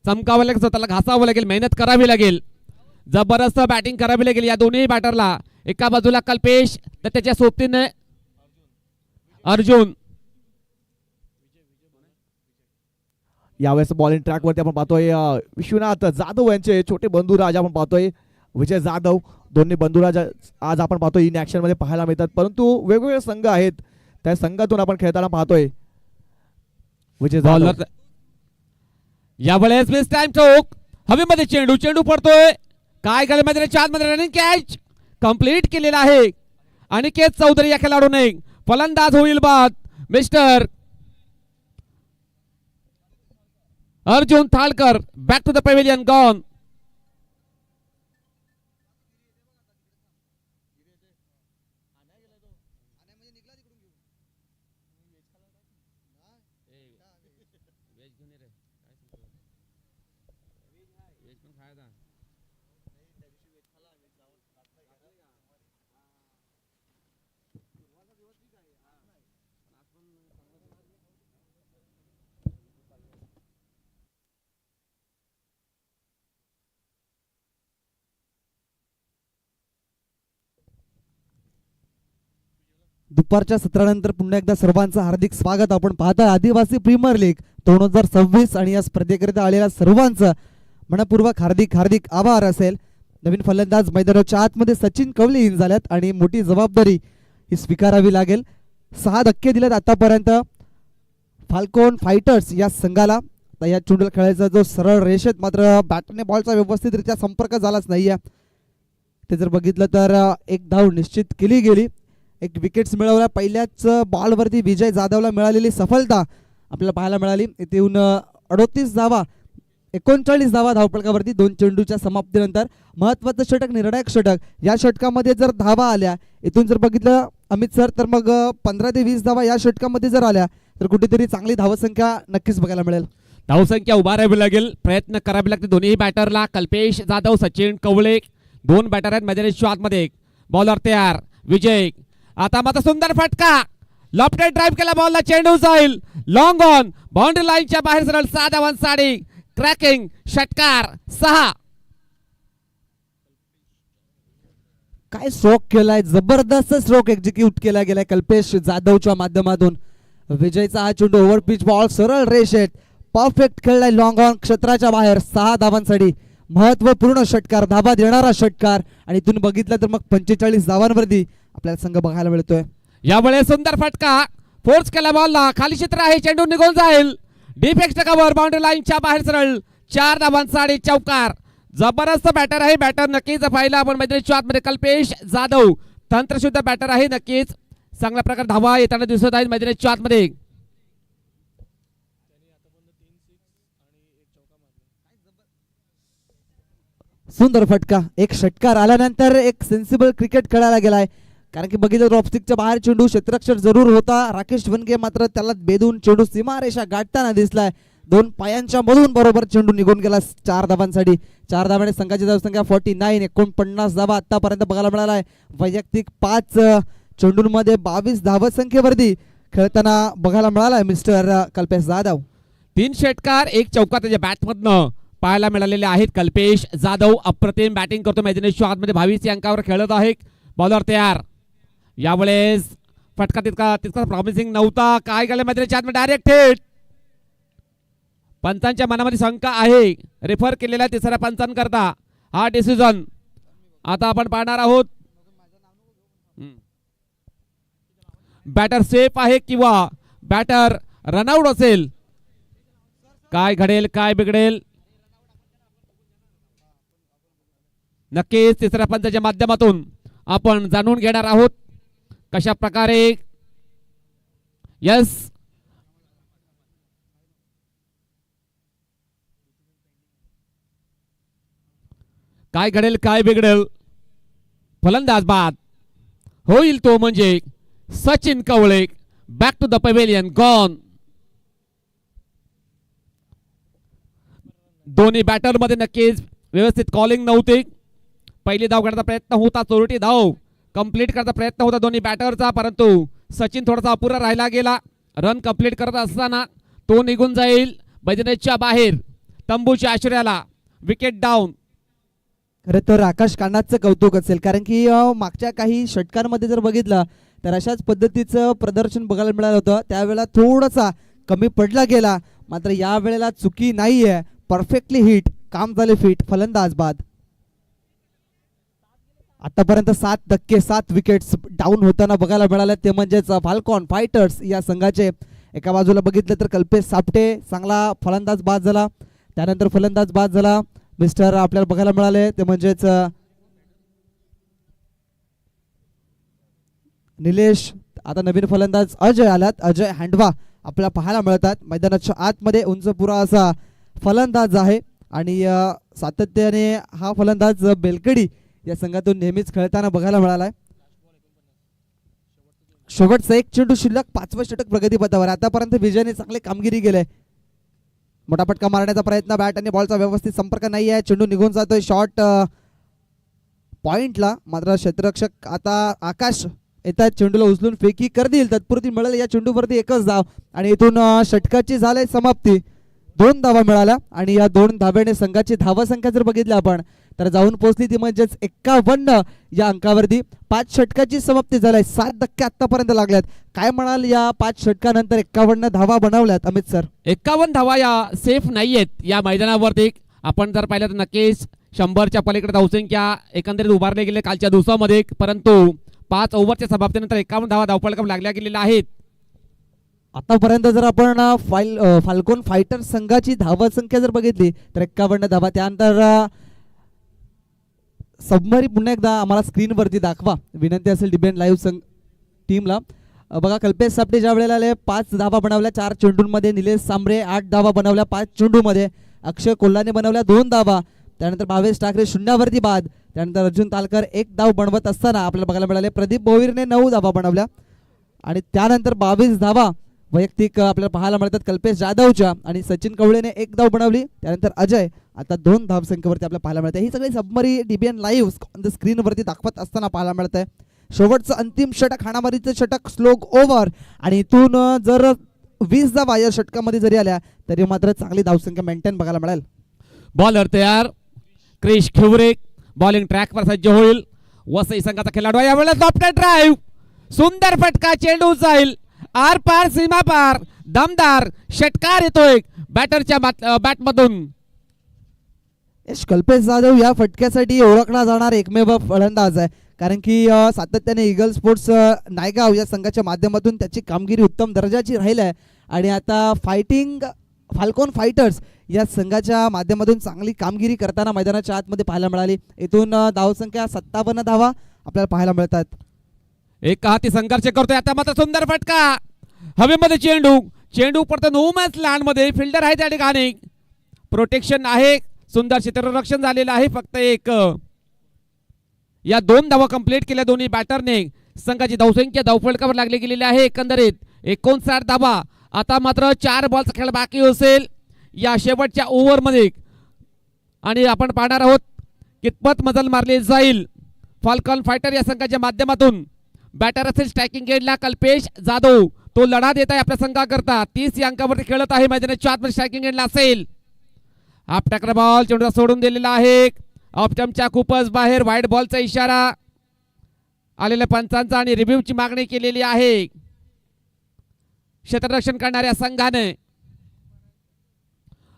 स्वतःला घासावं लागेल, मेहनत करावी लागेल, जबरदस्त बॅटिंग करावी लागेल या दोन्ही बॅटरला. एका बाजूला कल्पेश तर त्याच्या सोबतीने अर्जुन. यावेळेस बॉलिंग ट्रॅकवरती आपण पाहतोय विश्वनाथ जाधव यांचे छोटे बंधुराज आपण पाहतोय, विजय जाधव. दोन्ही बंधुराज आज आपण पाहतोय इन ऍक्शन मध्ये पाहायला मिळतात, परंतु वेगवेगळे संघ आहेत, त्या संघातून आपण खेळताना पाहतोय विजय जाधव. यावेळेस मिस टाइम चौक, हवेमध्ये चेंडू पडतोय, काय केलं मध्ये 4 मध्ये रनिंग कॅच कंप्लीट केलेला आहे. अनिकेत चौधरी या खेळाडूने फलंदाज होईल बाद. Mister Arjun Thalkar back to the pavilion gone. दुपारच्या सत्रानंतर पुन्हा एकदा सर्वांचं हार्दिक स्वागत. आपण पाहता आदिवासी प्रीमियर लीग 2026 आणि या स्पर्धेकरिता आलेल्या सर्वांचं मनपूर्वक हार्दिक आभार असेल. नवीन फलंदाज मैदानाच्या आतमध्ये सचिन कवले इन झाल्यात आणि मोठी जबाबदारी ही स्वीकारावी लागेल. 6 धक्के दिलेत आतापर्यंत फाल्कोन फायटर्स या संघाला. या चेंडूला खेळायचा जो सरळ रेषेत मात्र बॅटने बॉलचा व्यवस्थितरित्या संपर्क झालाच नाहीये. ते जर बघितलं तर एक धाव निश्चित केली गेली, एक विकेट्स मिळवल्या. पहिल्याच बॉलवरती विजय जाधवला मिळालेली सफलता आपल्याला पाहायला मिळाली. इथे येऊन 38 धावा 39 धावा धावफलकावरती 2 चेंडूच्या समाप्तीनंतर. महत्वाचं षटक, निर्णायक षटक. या षटकामध्ये जर धावा आल्या, इथून जर बघितलं अमित सर, तर मग 15 ते 20 धावा या षटकामध्ये जर आल्या तर कुठेतरी चांगली धावसंख्या नक्कीच बघायला मिळेल. धावसंख्या उभारावी लागेल, प्रयत्न करावे लागते दोन्ही बॅटरला. कल्पेश जाधव, सचिन कवळे 2 बॅटर आहेत मैदानाच्या आतमध्ये. बॉलर तयार विजय. आता मात्र सुंदर फटका, लॉफ्टेड ड्राइव्ह केला बॉलला, चेंडू जाईल लॉंग ऑन, बाउंड्री लाईनच्या बाहेर सरळ. 6 धावांसाठी क्रॅकिंग षटकार. 6. काय स्ट्रोक केलाय, जबरदस्त स्ट्रोक एक्झिक्यूट केला गेलाय कल्पेश जाधवच्या माध्यमातून. विजयचा हा चेंडू ओव्हर पिच बॉल सरळ रेषेत परफेक्ट खेळलाय लॉंग ऑन क्षेत्राच्या बाहेर. 6 धावांसाठी महत्वपूर्ण षटकार, धाबा देणारा षटकार. आणि इथून बघितलं तर मग 45 धावांवरती आपल्याला संघ बघायला मिळतोय. यावेळेस सुंदर फटका, फोर्स केला बॉलला, खाली क्षेत्र आहे, चेंडू निघून जाईल डिफेक्ट कव्हर, बाउंड्री लाईनच्या बाहेर सरळ. 4 धावांसाठी चौकार. जबरदस्त बॅटर आहे, बॅटर नक्कीच पाहिला आपण मैदानाच्या आतमध्ये. कल्पेश जाधव तंत्रशुद्ध बॅटर आहे, नक्कीच चांगल्या प्रकारे धावा येताना दिसत आहेत मैदानाच्या आतमध्ये. सुंदर फटका, एक षटकार आल्यानंतर एक सेन्सिबल क्रिकेट खेळायला गेलाय. कारण की बघितलं ड्रॉपस्टिकच्या बाहेर चेंडू क्षेत्ररक्षक जरूर होता राकेश वनगे, मात्र त्याला बेदून चेंडू सीमारेषा गाठताना दिसलाय. 2 पायांच्या मधून बरोबर चेंडू निघून गेला 4 धावांसाठी. 4 धावाने संघाची धावसंख्या 49. 49 धावा आतापर्यंत बघायला मिळालाय. वैयक्तिक 5 चेंडूंमध्ये 22 धावसंख्येवरती खेळताना बघायला मिळालाय मिस्टर कल्पेश जाधव. 3 षटकार 1 चौकार त्याच्या बॅटमधनं पाहायला मिळालेले आहेत. कल्पेश जाधव अप्रतिम बॅटिंग करतो. मैदानाच्या आतमध्ये 22 अंकावर खेळत आहे. बॉलर तयार. यावेळेस फटका तितका प्रॉमिसिंग नव्हता. काय केलं मैदानाच्या आतमध्ये डायरेक्ट थेट. पंचांच्या मनामध्ये शंका आहे. रेफर केलेला तिसऱ्या पंचांकरता हा डिसिजन आता आपण पाहणार आहोत. बॅटर सेफ आहे किंवा बॅटर रनआउट असेल. काय घडेल काय बिघडेल नक्कीच तिसऱ्या पंचाच्या माध्यमातून आपण जाणून घेणार आहोत कशा प्रकारे. यस काय घडेल काय बिघडेल. फलंदाज बाद होईल तो म्हणजे Sachin Kawale. Back to the pavilion gone. दोन्ही बॅटर मध्ये नक्कीच व्यवस्थित कॉलिंग नव्हती. पहिली धाव करण्याचा प्रयत्न होता. चोरटी धाव कंप्लीट करण्याचा प्रयत्न होता दोन्ही बॅटरचा, परंतु सचिन थोडासा अपुरा राहिला गेला. रन कंप्लीट करत असताना तो निघून जाईल मैदानाच्या बाहेर तंबूच्या आश्रयाला. Wicket down. खरं तर आकाश कानाचं कौतुक असेल, कारण की मागच्या काही षटकांमध्ये जर बघितलं तर अशाच पद्धतीचं प्रदर्शन बघायला मिळालं होतं. त्यावेळेला थोडासा कमी पडला गेला, मात्र या वेळेला चुकी नाहीये. परफेक्टली हिट, काम झाले फिट. फलंदाज बाद. आतापर्यंत 7 विकेट्स डाऊन होताना बघायला मिळाले, ते म्हणजेच फाल्कॉन फायटर्स या संघाचे. एका बाजूला बघितलं तर कल्पेश सापटे चांगला फलंदाज बाद झाला. त्यानंतर फलंदाज बाद झाला मिस्टर आपल्याला बघायला मिळाले, ते म्हणजेच निलेश. आता नवीन फलंदाज अजय आलात. अजय हँडवा आपल्याला पाहायला मिळतात. मैदानाच्या आतमध्ये उंचपुरा असा फलंदाज आहे आणि सातत्याने हा फलंदाज बेलकडी या संघातून नेहमीच खेळताना बघायला मिळालाय. शेवटचा एक चेंडू शिल्लक. 5वं षटक प्रगतीपथावर. आतापर्यंत विजयने चांगली कामगिरी केली. मोठा फटका मारण्याचा प्रयत्न. बॅट आणि बॉलचा व्यवस्थित संपर्क नाही आहे. चेंडू निघून जातोय शॉर्ट पॉइंटला. मात्र क्षेत्ररक्षक आता आकाश येतात चेंडूला उचलून फेकी करतील. तत्पुरती मिळेल या चेंडूवरती एकच धाव आणि इथून षटकाची झाली समाप्ती. 2 धावा मिळाल्या आणि या 2 धाब्याने संघाची धावसंख्या जर बघितली आपण तर जाऊन पोहोचली ती म्हणजेच 51 या अंकावरती. 5 षटकाची समाप्ती झाली. 7 धक्के आतापर्यंत लागल्यात. काय म्हणाल या 5 षटकानंतर 51 धावा बनवल्यात अमित सर? 51 धावा या सेफ नाहीयेत या मैदानावरती. आपण जर पाहिलं तर नक्कीच 100च्या पलीकडे धावसंख्या एकंदरीत उभारले गेले कालच्या दिवसामध्ये, परंतु 5 ओव्हरच्या समाप्तीनंतर 51 धावा धावफलक लागल्या गेलेल्या आहेत. आतापर्यंत जर आपण फाल्कॉन फायटर संघाची धावसंख्या जर बघितली तर 51 धावा. त्यानंतर सबमरी पुन्हा एकदा आम्हाला स्क्रीनवरती दाखवा विनंती असेल डिबेन लाईव्ह टीमला. बघा कल्पेश सापटे ज्या वेळेला आले 5 धावा बनवल्या 4 चेंडूंमध्ये. निलेश सांबरे 8 धावा बनवल्या 5 चेंडूमध्ये. अक्षय कोल्हाने बनवल्या 2 धावा. त्यानंतर भावेश ठाकरे शून्यावरती बाद. त्यानंतर अर्जुन तालकर 1 धाव बनवत असताना आपल्याला बघायला मिळाले. प्रदीप भोईरने 9 धावा बनवल्या आणि त्यानंतर 22 धावा वैयक्तिक आपल्याला पाहायला मिळतात कल्पेश जाधवच्या आणि सचिन कवळेने 1 धाव बनवली. त्यानंतर अजय आता 2 धावसंख्येवरती आपल्याला पाहायला मिळते. ही सगळी सबमरी डीबीएन लाईव्ह ऑन द स्क्रीनवरती दाखवत असताना पाहायला मिळत आहे. शेवटचं अंतिम षटक हाणामारीचं षटक स्लोग ओव्हर आणि इथून जर 20 धावा या षटकामध्ये जरी आल्या तरी मात्र चांगली धावसंख्या मेंटेन बघायला मिळेल. बॉलर तयार. क्रिश खिवरे बॉलिंग ट्रॅकवर सज्ज होईल. वसई संघाचा खेळाडू यावेळेला लॉफ्टेड ड्राईव्ह. सुंदर फटका. चेंडू जाईल आर पार सीमा पार. दमदार षटकार येतोय बॅटरच्या बॅटमधून. कल्पेश जाधव या फटक्यासाठी ओळखला जाणार एकमेव फलंदाज आहे, कारण की सातत्याने ईगल स्पोर्ट्स नायगाव या संघाच्या माध्यमातून त्याची कामगिरी उत्तम दर्जाची राहिली आहे आणि आता फाल्कॉन फायटर्स या संघाच्या माध्यमातून चांगली कामगिरी करताना मैदानाच्या आतमध्ये पाहायला मिळाली. इथून धावसंख्या 57 धावा आपल्याला पाहायला मिळतात. एक हाती संघर्ष करतोय आता मात्र सुंदर फटका. हवेमध्ये चेंडू पडतो नो मॅच लँड मध्ये. फिल्डर आहे त्या ठिकाणी. प्रोटेक्शन आहे. सुंदर क्षेत्ररक्षण झालेलं आहे. फक्त एक या 2 धावा कंप्लीट केल्या दोन्ही बॅटरने. संघाची धावसंख्या धावफलकावर लागली गेलेली आहे एकंदरीत 59 धावा. आता मात्र 4 बॉलचा खेळ बाकी असेल या शेवटच्या ओव्हरमध्ये आणि आपण पाहणार आहोत कितपत मजल मारली जाईल फाल्कॉन फायटर या संघाच्या माध्यमातून. बॅटर असेल स्ट्रायकिंग गेटला कल्पेश जाधव. तो लढा देत आहे आपल्या संघाकरता. 30 या अंकावरती खेळत आहे. मैदानाच्या आतमध्ये स्ट्रायकिंग एंडला असेल. हाफ टॅकर बॉल चेंडूला सोडून दिलेला आहे. ऑप्टमच्या खूपच बाहेर. वाईड बॉलचा इशारा आलेल्या पंचांचा आणि रिव्ह्यूची मागणी केलेली आहे क्षेत्ररक्षण करणाऱ्या संघाने.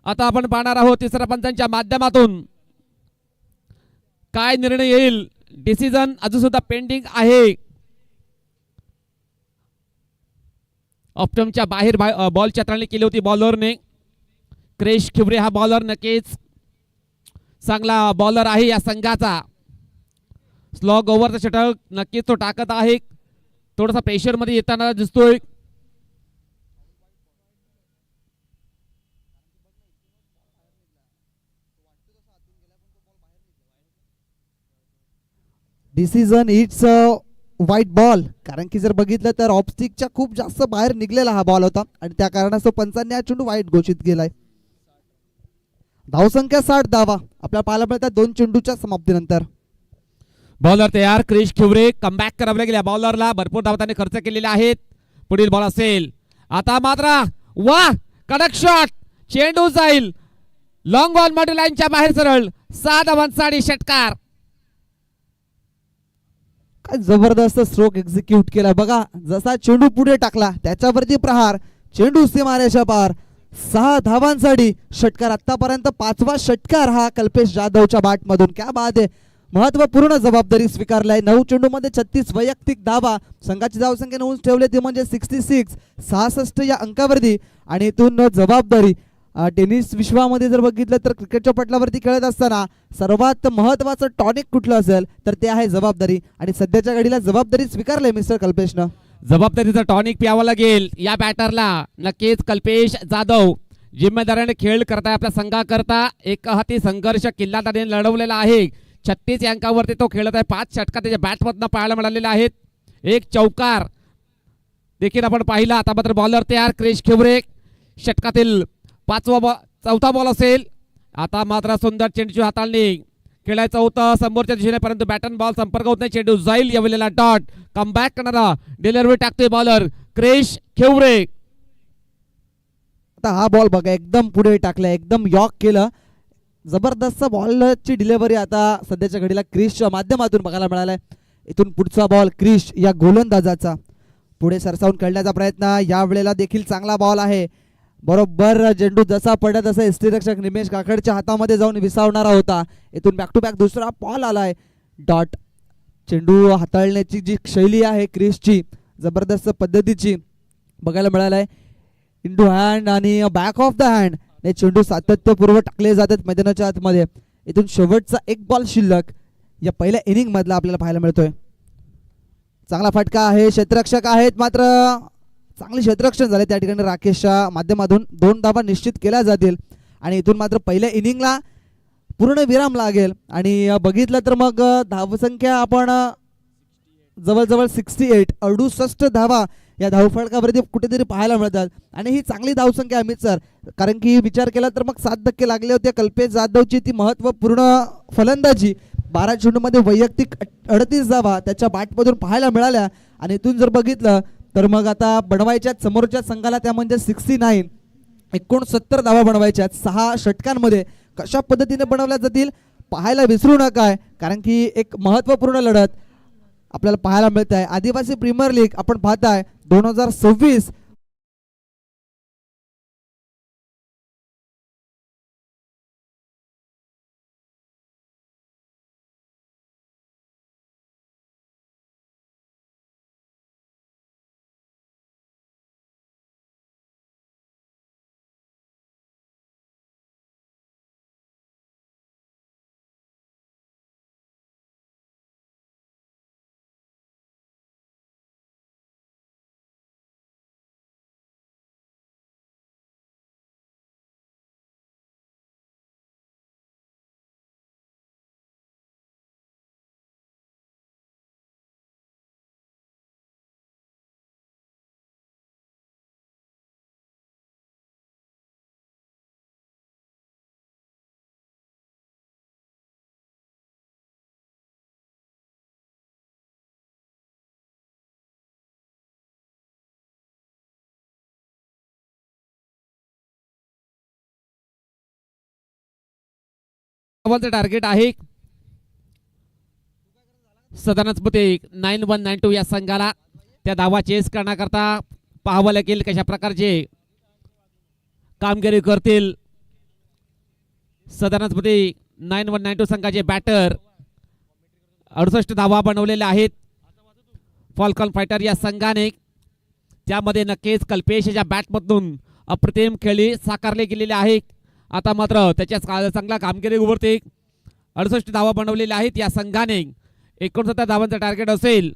आता आपण पाहणार आहोत तिसऱ्या पंचांच्या माध्यमातून काय निर्णय येईल. डिसिजन अजून सुद्धा पेंडिंग आहे. ऑप्टमच्या बाहेर बॉलची हाताळणी केली होती बॉलरने. क्रिश खिवरे हा बॉलर नक्कीच चांगला बॉलर आहे या संघाचा. स्लॉग ओव्हरचा षटक नक्कीच तो टाकत आहे. थोडासा प्रेशर मध्ये येताना दिसतोय. डिसिजन इट्स व्हाईट बॉल, कारण की जर बघितलं तर ऑफस्टिकच्या खूप जास्त बाहेर निघलेला हा बॉल होता आणि त्या कारणास्तव पंचांनी हा चेंडू वाईट घोषित केलाय. धावसंख्या 60 धावा आपल्याला पाहायला मिळतात 2 चेंडूच्या समाप्तीनंतर. बॉलर तयार. क्रिश खिवरे कमबॅक करावल्या गेल्या बॉलरला. भरपूर धावा त्याने खर्च केलेले आहेत. पुढील बॉल असेल. आता मात्र वा कडक शॉट. चेंडू जाईल लॉंग बॉल मध्ये लाईनच्या बाहेर सरळ. 6 धावांसाठी षटकार. काय जबरदस्त स्ट्रोक एक्झिक्यूट केला बघा. जसा चेंडू पुढे टाकला त्याच्यावरती प्रहार. चेंडू सीमारेषा पार. 6 धावांसाठी षटकार. आतापर्यंत 5वा षटकार हा कल्पेश जाधवच्या बॅट मधून. क्या बात आहे. महत्वपूर्ण जबाबदारी स्वीकारलाय. 9 चेंडूमध्ये 36 वैयक्तिक धावा. संघाची धावसंख्या नोंद ठेवली ती म्हणजे 66 66 या अंकावरती. आणि इथून जबाबदारी टेनिस विश्वामध्ये जर बघितलं तर क्रिकेटच्या पटलावरती खेळत असताना सर्वात महत्वाचं टॉनिक कुठलं असेल तर ते आहे जबाबदारी. आणि सध्याच्या घडीला जबाबदारी स्वीकारले मिस्टर कल्पेशनं. जबाबदारीचा टॉनिक प्यावा लागेल या बॅटरला. नक्कीच कल्पेश जाधव जिम्मेदारीने खेळ करताय आपल्या संघाकरता. एक हाती संघर्ष किल्ला त्याने लढवलेला आहे. 36 अंकावरती तो खेळत आहे. 5 षटकार त्याच्या बॅटमधनं पाहायला मिळालेले आहेत. एक चौकार देखील आपण पाहिला. आता मात्र बॉलर तयार. क्रिश खिवरे षटकातील 4था बॉल असेल. आता मात्र सुंदर चेंडूची हाताळणी खेळायचं होतं समोरच्या दिशेने, परंतु बॅटन बॉल संपर्क होत नाही. चेंडू जाईल यावेळेला डॉट. कमबॅक करणारा डिलिव्हरी टाकतोय बॉलर क्रिश खिवरे. आता हा बॉल बघा एकदम पुढे टाकला. एकदम यॉक केलं. जबरदस्त बॉलची डिलिव्हरी आता सध्याच्या घडीला क्रिशच्या माध्यमातून बघायला मिळालाय. इथून पुढचा बॉल क्रिश या गोलंदाजाचा पुढे सरसावून खेळण्याचा प्रयत्न. या वेळेला देखील चांगला बॉल आहे. बरोबर चेंडू जसा पडला तसा यष्टीरक्षक निमेश काकडच्या हातामध्ये जाऊन विसावणारा होता. इथून बॅक टू बॅक दुसरा बॉल आलाय. डॉट. चेंडू हाताळण्याची जी शैली आहे क्रिशची जबरदस्त पद्धतीची बघायला मिळालाय. इंडू हँड आणि बॅक ऑफ द हँड हे चेंडू सातत्यपूर्व टाकले जातात मैदानाच्या आतमध्ये. इथून शेवटचा एक बॉल शिल्लक या पहिल्या इनिंग मधला आपल्याला पाहायला मिळतोय. चांगला फटका आहे. क्षेत्ररक्षक आहेत मात्र चांगले क्षेत्ररक्षण झाले त्या ठिकाणी. राकेशच्या माध्यमातून 2 धावा निश्चित केल्या जातील आणि इथून मात्र पहिल्या इनिंगला पूर्ण विराम लागेल. आणि बघितलं तर मग धावसंख्या आपण जवळजवळ 68 धावा या धावफलकावरती कुठेतरी पाहायला मिळतात. आणि ही चांगली धावसंख्या अमित सर, कारण की विचार केला तर मग 7 धक्के लागले होते कल्पेश जाधवची ती महत्वपूर्ण फलंदाजी. 12 चेंडूमध्ये वैयक्तिक 38 धावा त्याच्या बॅटमधून पाहायला मिळाल्या. आणि इथून जर बघितलं तर मग आता बनवायच्या समोरच्या संघाला त्या म्हणजे 69 धावा बनवायच्या 6 षटकांमध्ये. कशा पद्धतीने बनवल्या जातील पाहायला विसरू नका, कारण की एक महत्वपूर्ण लढत आपल्याला पाहायला मिळत आहे. आदिवासी प्रीमियर लीग आपण पाहताय 2026 धावांचं टार्गेट आहे सदानस्पती 9192 या संघाला. त्या धावा चेस करण्याकरता पाहावं लागेल कशा प्रकारचे कामगिरी करतील सदानस्पती 9192 संघाचे बॅटर. 68 धावा बनवलेल्या आहेत फॉल्कन फायटर या संघाने. त्यामध्ये नक्कीच कल्पेशच्या बॅटमधून अप्रतिम खेळी साकारले गेलेले आहे. आता मात्र त्याच्या चांगला कामगिरी उभरते. 68 धावा बनवलेल्या आहेत या संघाने. 69 धावांचं टार्गेट असेल.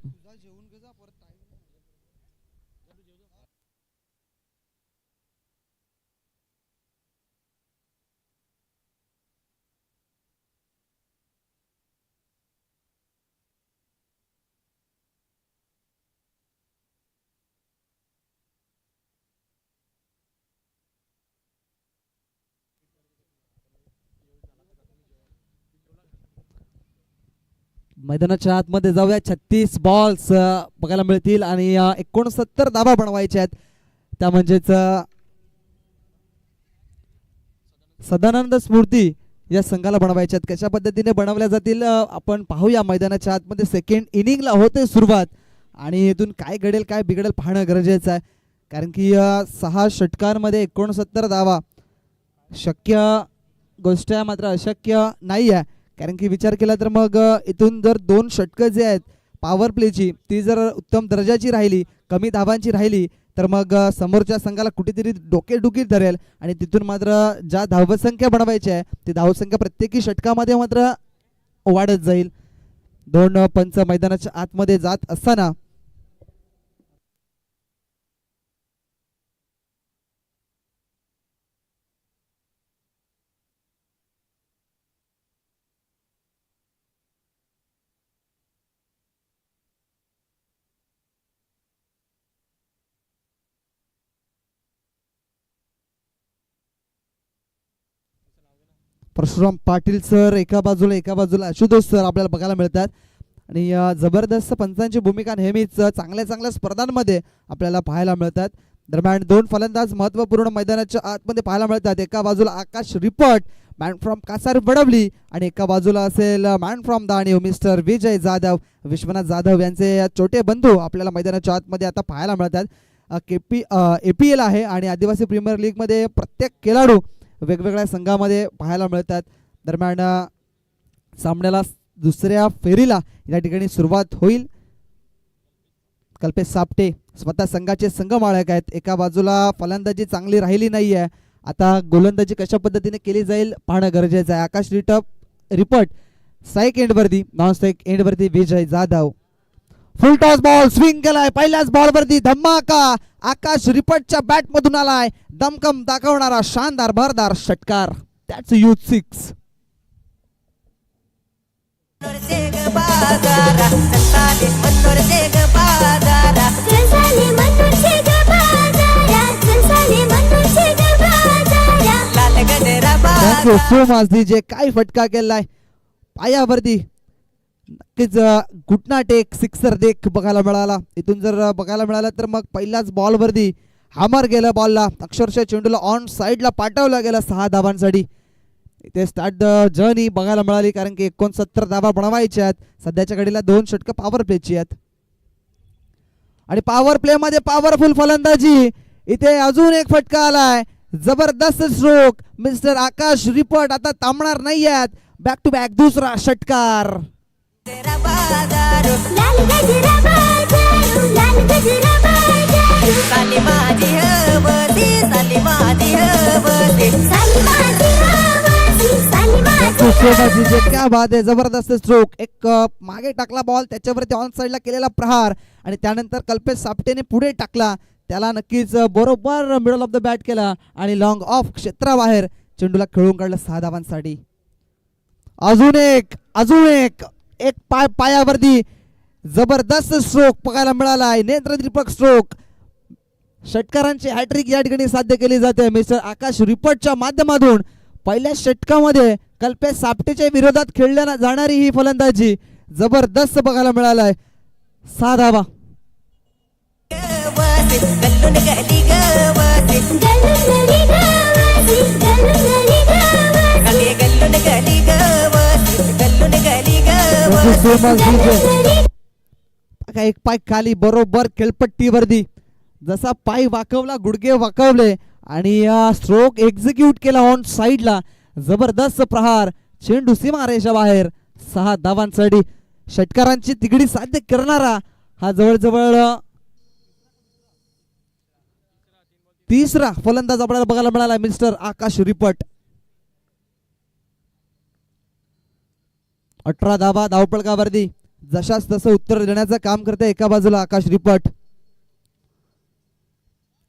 मैदानाच्या आतमध्ये जाऊया. 36 बॉल्स बघायला मिळतील आणि 69 धावा बनवायच्या आहेत. त्या म्हणजेच सदानंद स्मृती या संघाला बनवायच्या आहेत. कशा पद्धतीने बनवल्या जातील आपण पाहूया. मैदानाच्या आतमध्ये सेकंड इनिंगला होते सुरुवात आणि इथून काय घडेल काय बिघडेल पाहणं गरजेचं आहे. कारण की 6 षटकांमध्ये 69 धावा शक्य गोष्ट आहे मात्र अशक्य नाही आहे. कारण की विचार केला तर मग इथून जर 2 षटकं जे आहेत पॉवर प्लेची ती जर उत्तम दर्जाची राहिली कमी धावांची राहिली तर मग समोरच्या संघाला कुठेतरी डोकेदुखी धरेल आणि तिथून मात्र ज्या धावसंख्या बनवायची आहे ती धावसंख्या प्रत्येकी षटकामध्ये मात्र वाढत जाईल. 2 पंच मैदानाच्या आतमध्ये जात असताना परशुराम पाटील सर एका बाजूला आशुतोष सर आपल्याला बघायला मिळतात आणि जबरदस्त पंचांची भूमिका नेहमीच चांगल्या स्पर्धांमध्ये आपल्याला पाहायला मिळतात. दरम्यान 2 फलंदाज महत्त्वपूर्ण मैदानाच्या आतमध्ये पाहायला मिळतात. एका बाजूला आकाश ripped man from Kasar Badvali आणि एका बाजूला असेल man from दाणीव mister Vijay Jadhav Vishwanath Jadhav यांचे छोटे बंधू आपल्याला मैदानाच्या आतमध्ये आता पाहायला मिळतात. APL आहे आणि आदिवासी प्रीमियर लीगमध्ये प्रत्येक खेळाडू वेगवेगळ्या संघामध्ये पाहायला मिळतात. दरम्यान सामन्याला दुसऱ्या फेरीला या ठिकाणी सुरुवात होईल. कल्पेश सापटे स्वतः संघाचे संघमालक आहेत. एका बाजूला फलंदाजी चांगली राहिली नाही आहे. आता गोलंदाजी कशा पद्धतीने केली जाईल पाहणं गरजेचं आहे. आकाश रिपट स्ट्राईक एंडवरती नॉन स्ट्राईक एंडवरती Vijay Jadhav. Full toss ball swing केलाय. पहिल्याच बॉलवरती धमाका आकाश रिपटच्या बॅट मधून आलाय. दमकम दाखवणारा शानदार भरदार षटकार. That's youth 6. जे काय फटका केलाय पायावरती नक्कीच घुटना टेक सिक्सर देख बघायला मिळाला. इथून जर बघायला मिळालं तर मग पहिल्याच बॉलवरती हॅमर गेलं बॉलला. अक्षरशः चेंडूला ऑन साईडला पाठवलं गेलं 6 धावांसाठी. इथे स्टार्ट द जर्नी बघायला मिळाली कारण की 69 धावा बनवायच्या आहेत. सध्याच्या घडीला 2 षटकं पॉवर प्लेची आहेत आणि पॉवर प्ले मध्ये पॉवरफुल फलंदाजी. इथे अजून एक फटका आलाय. जबरदस्त स्ट्रोक मिस्टर आकाश रिपट आता थांबणार नाही आहेत. बॅक टू बॅक दुसरा षटकार. क्या बात आहे. जबरदस्त स्ट्रोक. एक मागे टाकला बॉल त्याच्यावरती ऑन साइडला केलेला प्रहार आणि त्यानंतर कल्पेश सापटेने पुढे टाकला. त्याला नक्कीच बरोबर मिडल ऑफ द बॅट केला आणि लॉंग ऑफ क्षेत्राबाहेर चेंडूला खेळून काढलं 6 धावांसाठी. अजून एक पायावरती जबरदस्त स्ट्रोक बघायला मिळाला आहे. नेत्रदीपक स्ट्रोक. षटकारांची हॅट्रिक या ठिकाणी साध्य केली जाते मिस्टर आकाश रिपटच्या माध्यमातून. पहिल्या षटकामध्ये कल्पेश सापटेच्या विरोधात खेळल्या जाणारी ही फलंदाजी जबरदस्त बघायला मिळाला आहे. 6 धावा. एक पाय खाली बरोबर खेळपट्टीवरती जसा पाय वाकवला गुडघे वाकवले आणि स्ट्रोक एक्झिक्यूट केला ऑन साइडला. जबरदस्त प्रहार, चेंडू सीमारेषा बाहेर. 6 धावांसाठी षटकारांची तिगडी साध्य करणारा हा जवळजवळ तिसरा फलंदाज आपल्याला बघायला मिळाला मिस्टर आकाश रिपट. 18 धावा धावपळकावरती जशाच तसं उत्तर देण्याचं काम करते एका बाजूला आकाश रिपट.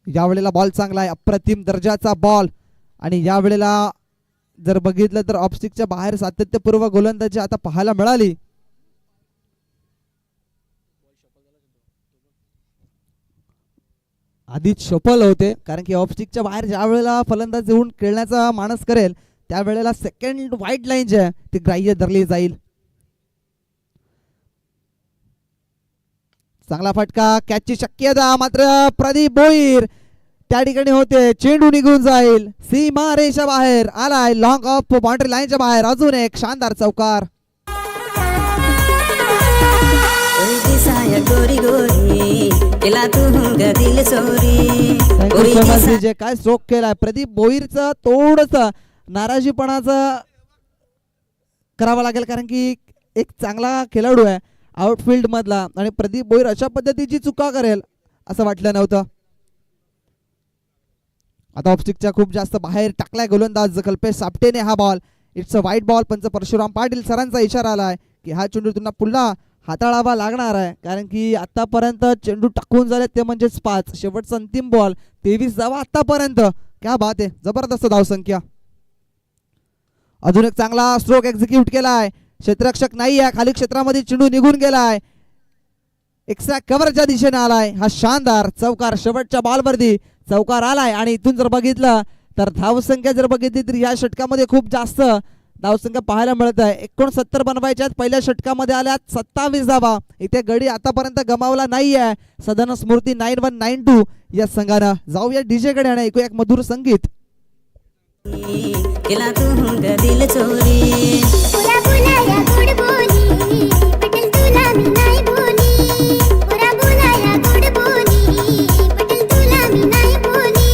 यावेळेला बॉल चांगला आहे, अप्रतिम दर्जाचा बॉल. आणि यावेळेला जर बघितलं तर ऑफस्टिकच्या बाहेर सातत्यपूर्व गोलंदाजी आता पाहायला मिळाली. आधीच शफल होते कारण की ऑफस्टिकच्या बाहेर ज्या वेळेला फलंदाज येऊन खेळण्याचा मानस करेल त्यावेळेला सेकंड व्हाईट लाईन जी आहे ती ग्राह्य धरली जाईल. चांगला फटका, कॅचची शक्यता, मात्र प्रदीप भोईर त्या ठिकाणी होते. चेंडू निघून जाईल, सीमा रेषा बाहेर आलाय, लॉंग ऑफ बाउंड्री लाईनच्या बाहेर. अजून एक शानदार चौकार. काय स्ट्रोक केलाय प्रदीप भोईरचं. थोडस नाराजीपणाचं करावं लागेल कारण की एक चांगला खेळाडू आहे आउटफील्ड मधला आणि प्रदीप भोईर अशा पद्धतीची चुका करेल असं वाटलं नव्हतं. आता ऑफस्टिकच्या खूप जास्त बाहेर टाकलाय गोलंदाज कल्पेश सापटेने हा बॉल. इट्स अ वाईट बॉल. पंच परशुराम पाटील सरांचा इशारा आलाय की हा चेंडू त्यांना पुन्हा हाताळावा लागणार आहे कारण की आतापर्यंत चेंडू टाकून झाले ते म्हणजेच 5. शेवटचा अंतिम बॉल 23 धावा आतापर्यंत. क्या बात आहे, जबरदस्त धावसंख्या. अजून एक चांगला स्ट्रोक एक्झिक्यूट केलाय. क्षेत्ररक्षक नाही आहे, खाली क्षेत्रामध्ये चेंडू निघून गेलाय. एक्स्ट्रा कव्हरच्या दिशेने आलाय हा शानदार चौकार. शेवटच्या बॉलवरती चौकार आलाय आणि इथून जर बघितलं तर धावसंख्या जर बघितली तर या षटकामध्ये खूप जास्त धावसंख्या पाहायला मिळत आहे. 69 बनवायच्यात, पहिल्या षटकामध्ये आल्यात 27 धावा. इथे गडी आतापर्यंत गमावला नाही आहे सदन स्मृती 9192 या संघानं. जाऊया डीजे कडे आणि ऐकूया एक मधुर संगीत. केला तू दिल चोरी पुरा बोलाया गोड बोली पटेल तुला मी नाही बोली पुरा बोलाया गोड बोली पटेल तुला मी नाही बोली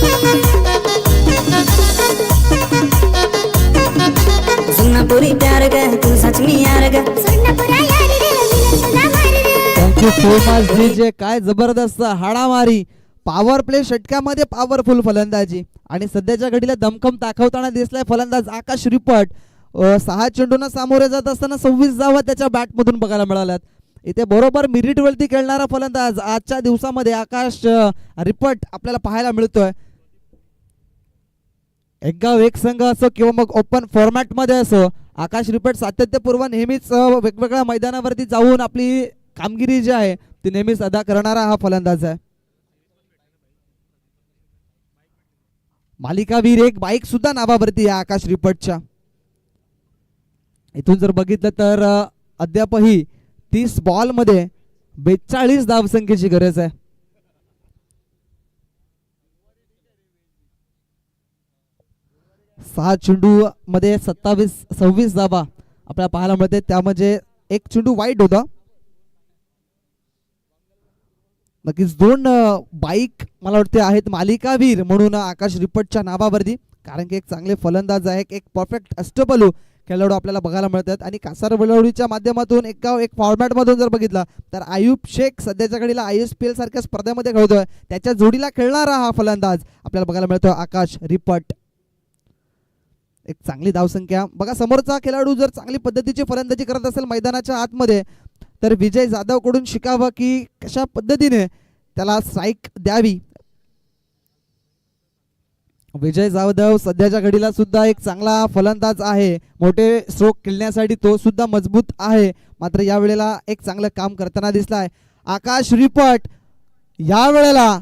सुनना पुरी प्यार ग तू सच मी यार ग सुनना पुरा यार रे मी तुला मार रे. Thank you so much DJ. काय जबरदस्त हाडामारी. पॉवर प्ले षटकामध्ये पॉवरफुल फलंदाजी आणि सध्याच्या घडीला दमखम दाखवताना दिसलाय फलंदाज आकाश रिपट. 6 चेंडूंना सामोरे जात असताना 26 धावा त्याच्या बॅटमधून बघायला मिळाल्यात. इथे बरोबर मिरिटवरती खेळणारा फलंदाज आजच्या दिवसामध्ये आकाश रिपट आपल्याला पाहायला मिळतोय. एक गाव एक संघ असो किंवा मग ओपन फॉर्मॅट मध्ये असो, आकाश रिपट सातत्यपूर्व नेहमीच वेगवेगळ्या मैदानावरती जाऊन आपली कामगिरी जी आहे ती नेहमीच अदा करणारा हा फलंदाज आहे. मालिकावीर एक बाईक सुद्धा नावावरती आहे आकाश रिपटच्या. इथून जर बघितलं तर अद्यापही 30 बॉल मध्ये 42 धावसंख्येची गरज आहे. सहा चेंडू मध्ये 26 धावा आपल्याला पाहायला मिळते. त्यामध्ये एक चेंडू वाईट होता. नक्कीच 2 बाईक मला वाटते आहेत मालिकावीर म्हणून आकाश रिपटच्या नावावरती कारण की एक चांगले फलंदाज आहे, एक परफेक्ट अष्टपैलू खेळाडू आपल्याला बघायला मिळतात. आणि कासार बलवडीच्या माध्यमातून एक फॉर्मॅट मधून जर बघितलं तर आयुब शेख सध्याच्या घडीला ISPL सारख्या स्पर्धेमध्ये खेळतोय. त्याच्या जोडीला खेळणारा हा फलंदाज आपल्याला बघायला मिळतोय आकाश रिपट. एक चांगली धावसंख्या बघा. समोरचा खेळाडू जर चांगली पद्धतीची फलंदाजी करत असेल मैदानाच्या आतमध्ये तर विजय जाधव कडून शिकावं की कशा पद्धतीने त्याला स्ट्राईक द्यावी. विजय जाधव सध्याच्या घडीला सुद्धा एक चांगला फलंदाज आहे. मोठे स्ट्रोक खेळण्यासाठी तो सुद्धा मजबूत आहे. मात्र या वेळेला एक चांगलं काम करताना दिसलाय आकाश रिपट. या वेळेला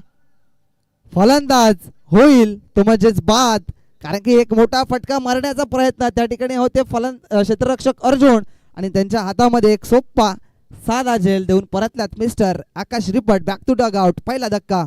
फलंदाज होईल तो म्हणजेच बाद कारण की एक मोठा फटका मारण्याचा प्रयत्न त्या ठिकाणी होते क्षेत्ररक्षक अर्जुन आणि त्यांच्या हातामध्ये एक सोप्पा साधा झेल देऊन परतल्यात mister Akash Ripat. Back to dugout. पहिला धक्का.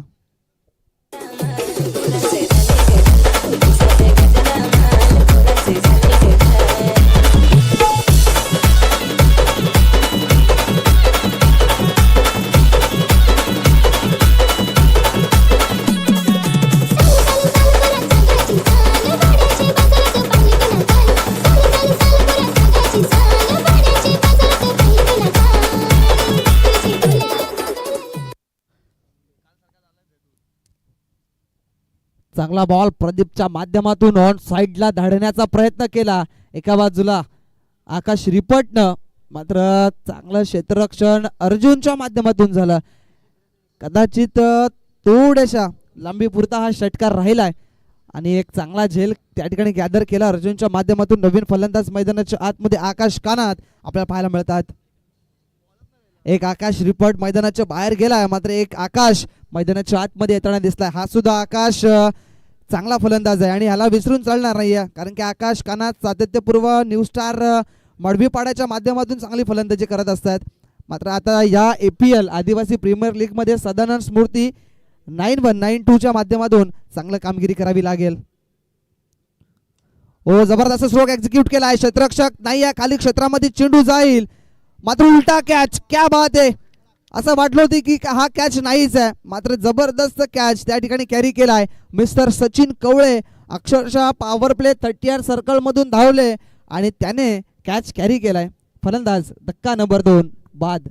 चांगला बॉल प्रदीपच्या माध्यमातून ऑन साइडला धाडण्याचा प्रयत्न केला एका बाजूला आकाश रिपटनं, मात्र चांगलं क्षेत्ररक्षण अर्जुनच्या माध्यमातून झालं. कदाचित थोड्याशा लांबी पुरता हा षटकार राहिलाय आणि एक चांगला झेल त्या ठिकाणी गॅदर केला अर्जुनच्या माध्यमातून. नवीन फलंदाज मैदानाच्या आतमध्ये आकाश कानात आपल्याला पाहायला मिळतात. एक आकाश रिपट मैदानाच्या बाहेर गेलाय, मात्र एक आकाश मैदानाच्या आतमध्ये येताना दिसलाय. हा सुद्धा आकाश चांगला फलंदाज आहे आणि ह्याला विसरून चालणार नाहीये, कारण की आकाश कानात सातत्यपूर्व न्यू स्टार मडवीपाड्याच्या माध्यमातून चांगली फलंदाजी करत असतात. मात्र आता या APL आदिवासी प्रीमियर लीग मध्ये सदानंद स्मृती 9192 माध्यमातून चांगलं कामगिरी करावी लागेल. ओ जबरदस्त स्ट्रोक एक्झिक्यूट केला आहे. क्षेत्ररक्षक नाही आहे, खाली क्षेत्रामध्ये चेंडू जाईल, मात्र उलटा कॅच. क्या बात आहे, असं वाटलं होतं की हा कॅच नाहीच आहे, मात्र जबरदस्त कॅच त्या ठिकाणी कॅरी केलाय मिस्टर सचिन कवळे. अक्षरशः पॉवर प्ले 30 सर्कल मधून धावले आणि त्याने कॅच कॅरी केलाय. फलंदाज धक्का नंबर 2 बाद.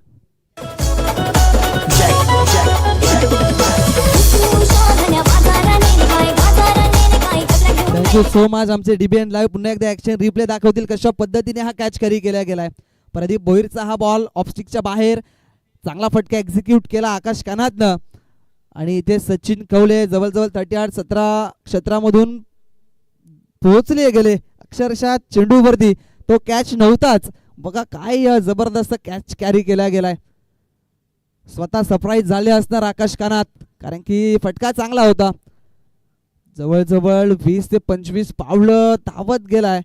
Thank you so much. आमचे DBN लाईव्ह पुन्हा एकदा ऍक्शन रिप्ले दाखवतील कशा पद्धतीने हा कॅच कॅरी केला गेलाय. प्रदीप भोईरचा हा बॉल ऑफस्टिकच्या बाहेर चांगला फटका एक्झिक्यूट केला आकाश कानातनं आणि इथे सचिन कवले जवळजवळ 38-17 क्षेत्रामधून पोहोचले गेले. अक्षरशः चेंडूवरती तो कॅच नव्हताच. बघा काय जबरदस्त कॅच कॅरी केला गेलाय. स्वतः सरप्राईज झाले असणार आकाश कानात, कारण की फटका चांगला होता. जवळजवळ 20 ते 25 पावलं धावत गेलाय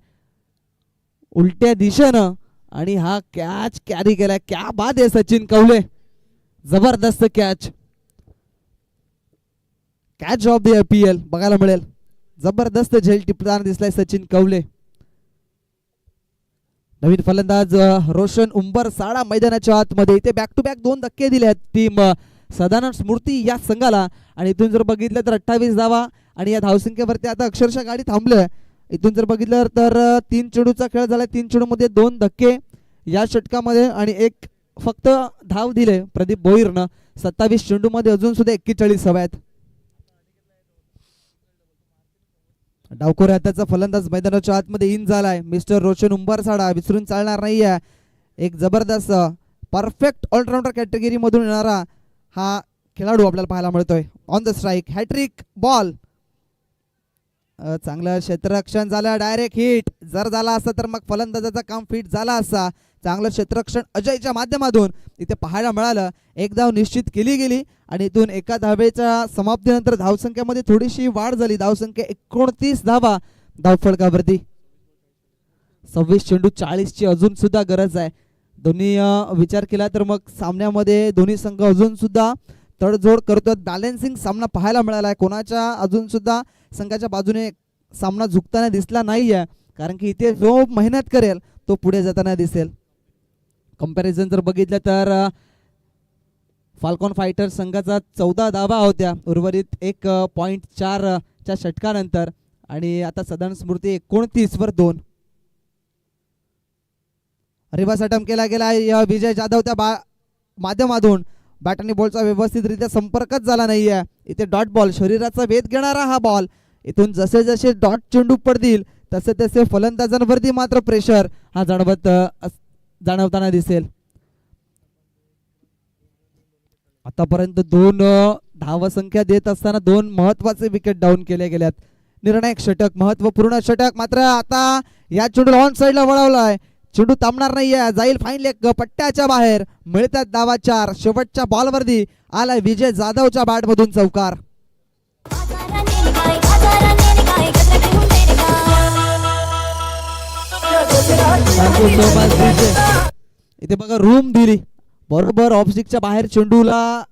उलट्या दिशेनं आणि हा कॅच कॅरी केलाय. क्या बात आहे सचिन कवले, जबरदस्त catch. Catch of the APL बघायला मिळेल. जबरदस्त झेल टिपताना दिसलाय सचिन कवले. नवीन फलंदाज रोशन उंबरसाडा मैदानाच्या आतमध्ये. इथे बॅक टू बॅक 2 धक्के दिले आहेत टीम सदानंद स्मृती या संघाला आणि इथून जर बघितलं तर 28 धावा आणि या धावसंख्येवरती आता अक्षरशः गाडी थांबले. इथून जर बघितलं तर 3 चेंडूचा खेळ झाला. 3 चेंडूमध्ये 2 धक्के या षटकामध्ये आणि एक फक्त धाव दिले प्रदीप भोईरनं. 27 चेंडूमध्ये अजून सुद्धा 41 हव्या आहेत. डावखोर हाताचा फलंदाज मैदानाच्या आतमध्ये इन झालाय मिस्टर रोशन उंबरसाडा. विसरून चालणार नाहीये. एक जबरदस्त परफेक्ट ऑलराऊंडर कॅटेगरी मधून येणारा हा खेळाडू आपल्याला पाहायला मिळतोय. On the strike hattrick ball. चांगलं क्षेत्ररक्षण झालं, डायरेक्ट हिट. जर झाला असता तर मग फलंदाजाचा काम फिट झाला असता. चांगलं क्षेत्ररक्षण अजयच्या माध्यमातून इथे पाहायला मिळालं. एक धाव निश्चित केली गेली आणि इथून एका धावेच्या समाप्तीनंतर धावसंख्येमध्ये थोडीशी वाढ झाली. धावसंख्या 29 धावा धावफलकावरती. 26 चेंडू 40 ची अजून सुद्धा गरज आहे. दोन्ही विचार केला तर मग सामन्यामध्ये दोन्ही संघ अजून सुद्धा तडजोड करतो. बॅलन्सिंग सामना पाहायला मिळाला आहे. कोणाच्या अजून सुद्धा संघाच्या बाजूने सामना झुकताना दिसला नाहीये, कारण की इथे जो मेहनत करेल तो पुढे जाताना दिसेल. कंपॅरिझन जर बघितलं तर फाल्कॉन फायटर संघाचा 14 धावा होत्या उर्वरित 1.4 च्या षटकानंतर आणि आता सदानंद स्मृती 29 वर 2. रिवर्स अटेम्प्ट केला गेला विजय जाधव त्या माध्यमातून. बॅट आणि बॉलचा व्यवस्थितरित्या संपर्कच झाला नाहीये. इथे डॉट बॉल, शरीराचा वेध घेणारा हा बॉल. इथून जसे जसे डॉट चेंडू पडतील तसे तसे फलंदाजांवरती मात्र प्रेशर हा जाणवताना दिसेल. आतापर्यंत 2 धावसंख्या देत असताना 2 महत्वाचे विकेट डाऊन केले गेल्यात. निर्णायक षटक, महत्वपूर्ण षटक. मात्र आता या चेंडूला ऑन साइडला वळवलाय. चेंडू थांबणार नाहीये, जाईल फाईन लेग पट्ट्याच्या बाहेर. मिळतात धावा 4. शेवटच्या बॉलवरती आलाय विजय जाधवच्या बॅट मधून चौकार. इथे बघा रूम दिली बरोबर ऑफस्टिकच्या बाहेर चेंडूला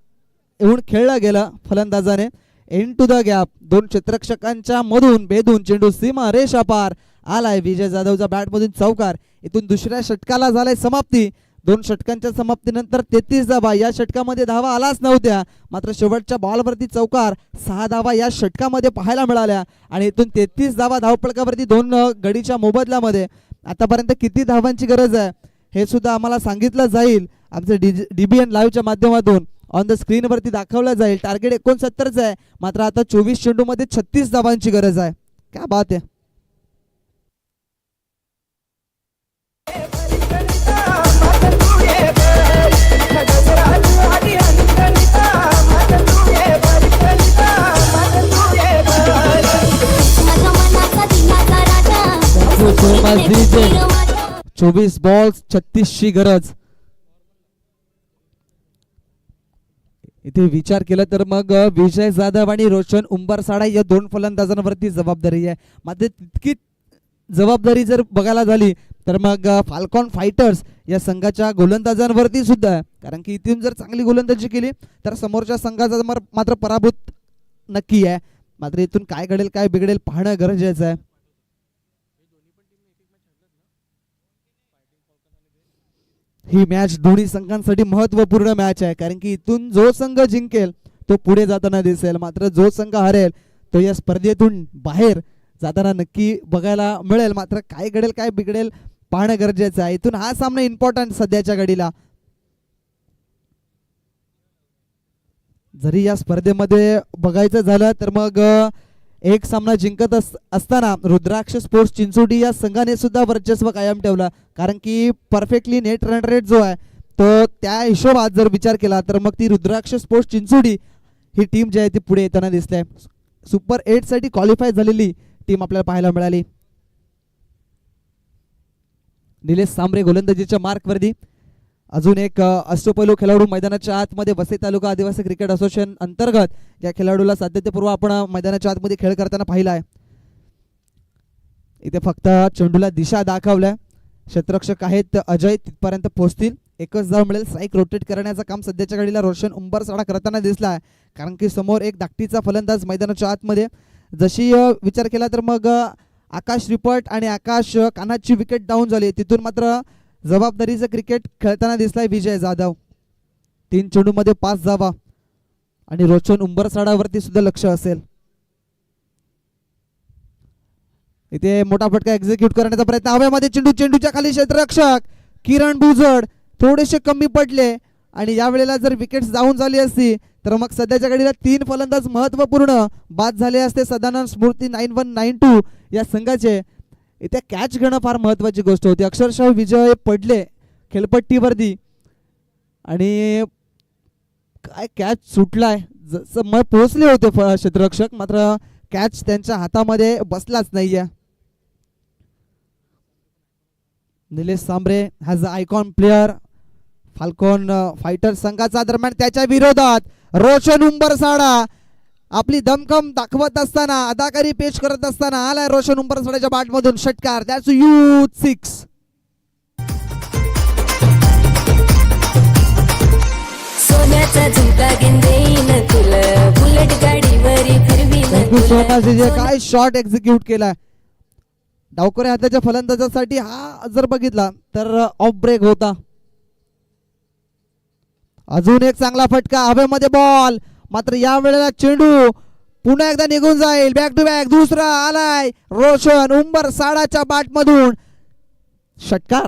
येऊन खेळला गेला फलंदाजाने. एंड टू द गॅप 2 क्षेत्ररक्षकांच्या मधून भेदून चेंडू सीमा रेषा पार आलाय विजय जाधवच्या बॅट मधून चौकार. इथून दुसऱ्या षटकाला झालाय समाप्ती. 2 षटकांच्या समाप्तीनंतर 33 धावा. या षटकामध्ये धावा आलाच नव्हत्या, मात्र शेवटच्या बॉलवरती चौकार. 6 धावा या षटकामध्ये पाहायला मिळाल्या आणि इथून 33 धावा धावफलकावरती 2 गडीच्या मोबदल्यामध्ये. आतापर्यंत किती धावांची गरज आहे हे सुद्धा आम्हाला सांगितलं जाईल आमचे DBN लाईव्हच्या माध्यमातून. ऑन द स्क्रीन वरती दाखवला जाईल. टार्गेट 69चं आहे, मात्र आता 24 चेंडूमध्ये 36 धावांची गरज आहे. क्या बात आहे. माझ्या मनाचा दिलाचा राजा 24 बॉल्स 36ची गरज. इथे विचार केला तर मग विजय जाधव आणि रोशन उंबरसाडा या दोन फलंदाजांवरती जबाबदारी आहे. मात्र तितकी जबाबदारी जर बघायला झाली तर मग फाल्कॉन फायटर्स या संघाच्या गोलंदाजांवरती सुद्धा आहे. कारण की इथून जर चांगली गोलंदाजी केली तर समोरच्या संघाचा मात्र पराभूत नक्की आहे. मात्र इथून काय घडेल काय बिघडेल पाहणं गरजेचं आहे. ही मॅच दोन्ही संघांसाठी महत्वपूर्ण मॅच आहे. कारण की इथून जो संघ जिंकेल तो पुढे जाताना दिसेल, मात्र जो संघ हरेल तो या स्पर्धेतून बाहेर जाताना नक्की बघायला मिळेल. मात्र काय घडेल काय बिघडेल पाहणं गरजेचं आहे. इथून हा सामना इम्पॉर्टंट सध्याच्या घडीला. जरी या स्पर्धेमध्ये बघायचं झालं तर मग एक सामना जिंकत असताना रुद्राक्ष स्पोर्ट्स चिंचोटी या संघाने सुद्धा वर्चस्व कायम ठेवलं. कारण की परफेक्टली नेट रन रेट जो आहे तो त्या हिशोबात जर विचार केला तर मग ती रुद्राक्ष स्पोर्ट्स चिंचोटी ही टीम जी आहे ती पुढे येताना दिसते. सुपर 8 साठी क्वालिफाय झालेली टीम आपल्याला पाहायला मिळाली. निलेश सांबरे गोलंदाजीच्या मार्कवरती. अजून एक अष्टपैलू खेळाडू मैदानाच्या आतमध्ये वसई तालुका आदिवासी क्रिकेट असोसिएशन अंतर्गत या खेळाडूला सातत्यपूर्व आपण मैदानाच्या आतमध्ये खेळ करताना पाहिला आहे. इथे फक्त चेंडूला दिशा दाखवल्या. क्षेत्ररक्षक आहेत अजय, तिथपर्यंत पोहोचतील. एकच धाव मिळेल. स्ट्राईक रोटेट करण्याचं काम सध्याच्या घडीला रोशन उंबरसाडा करताना दिसला आहे. कारण की समोर एक धाकटीचा फलंदाज मैदानाच्या आतमध्ये. जशी विचार केला तर मग आकाश रिपट आणि आकाश कानाची विकेट डाऊन झाली. तिथून मात्र जबाबदारीचं क्रिकेट खेळताना दिसलाय विजय जाधव. 3 चेंडूमध्ये 5 धावा आणि रोशन उंबरसाडावरती सुद्धा लक्ष असेल. इथे मोठा फटका एक्झिक्यूट करण्याचा प्रयत्न. हवेमध्ये चेंडूच्या खाली क्षेत्ररक्षक किरण भुजड थोडेसे कमी पडले आणि या वेळेला जर विकेट डाऊन झाली असती तर मग सध्याच्या घडीला 3 फलंदाज महत्वपूर्ण बाद झाले असते. सदानंद स्मृती 9192 या संघाचे. इथे कॅच घेणं फार महत्वाची गोष्ट होती. अक्षरशः विजय पडले खेळपट्टीवरती आणि काय कॅच सुटलाय. जसं मग पोहोचले होते क्षेत्ररक्षक, मात्र कॅच त्यांच्या हातामध्ये बसलाच नाहीये. Nilesh Sambare has a icon player Falcon Fighter संघाचा. दरम्यान त्याच्या विरोधात रोशन उंबरसाडा आपली दमखम दाखवत असताना, अदाकारी पेश करत असताना आलाय रोशन उंबरसाड्याच्या बॅटमधून षटकार. That's youth 6. सोन्याचा झुमका घेऊन तुला बुलेट गाडीवरी फिरवी. काय शॉट एक्झिक्यूट केलाय. डावखोऱ्या हाताच्या फलंदाजासाठी हा जर बघितला तर ऑफ ब्रेक होता. अजून एक चांगला फटका. हवेमध्ये बॉल, मात्र या वेळेला चेंडू पुन्हा एकदा निघून जाईल. बॅक टू बॅक दुसरा आलाय रोशन उंबरसाडाच्या बॅटमधून षटकार.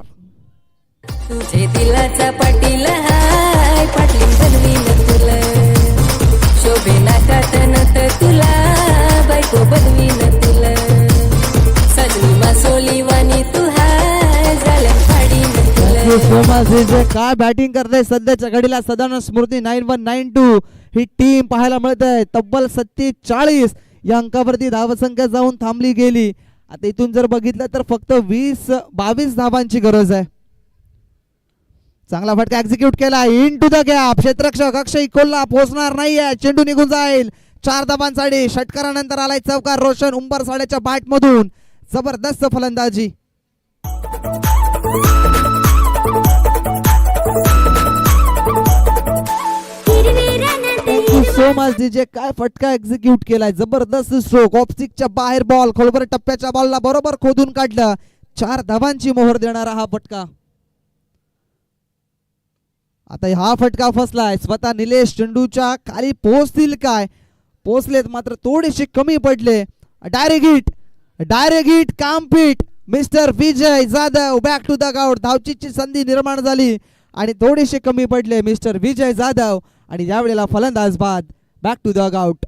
तुझे दिलाचा पाटील हाय पाटील बनवीन तुला. शोभे नाकातन तुला बायको बनवीन तुला. सजनी मासोली वाणी तू हाय झाल्या फाडीन तुला. काय बॅटिंग करताय सध्याच्या घडीला सदानंद स्मृती 9192 ही टीम पाहायला मिळत आहे. तब्बल 47 या अंकावरती धावसंख्या जाऊन थांबली गेली. आता इथून जर बघितलं तर फक्त 22 धावांची गरज आहे. चांगला फटका एक्झिक्यूट केला इन टू द गॅप. क्षेत्ररक्षक अक्षय कोल्हा पोहोचणार नाहीये. चेंडू निघून जाईल. 4 धावांसाठी षटकारानंतर आलाय चौकार रोशन उंबरसाड्याच्या बॅटमधून. जबरदस्त फलंदाजी. So much DJ. काय फटका एक्झिक्यूट केलाय. जबरदस्त स्ट्रोक. ऑफ स्टिकच्या बाहेर बॉल खोलवर टप्प्याच्या बॉलला बरोबर खोदून काढलं. 4 धावांची मोहर देणारा हा फटका. आता हा फटका फसलाय. स्वतः निलेश चेंडूच्या खाली पोहोचतील काय, पोहोचलेत मात्र थोडेसे कमी पडले. डायरेक्ट हिट काम fit mister Vijay Jadhav back to the ground. धावचीची संधी निर्माण झाली आणि थोडेसे कमी पडले मिस्टर विजय जाधव आणि यावेळेला फलंदाज बाद. Back to the out.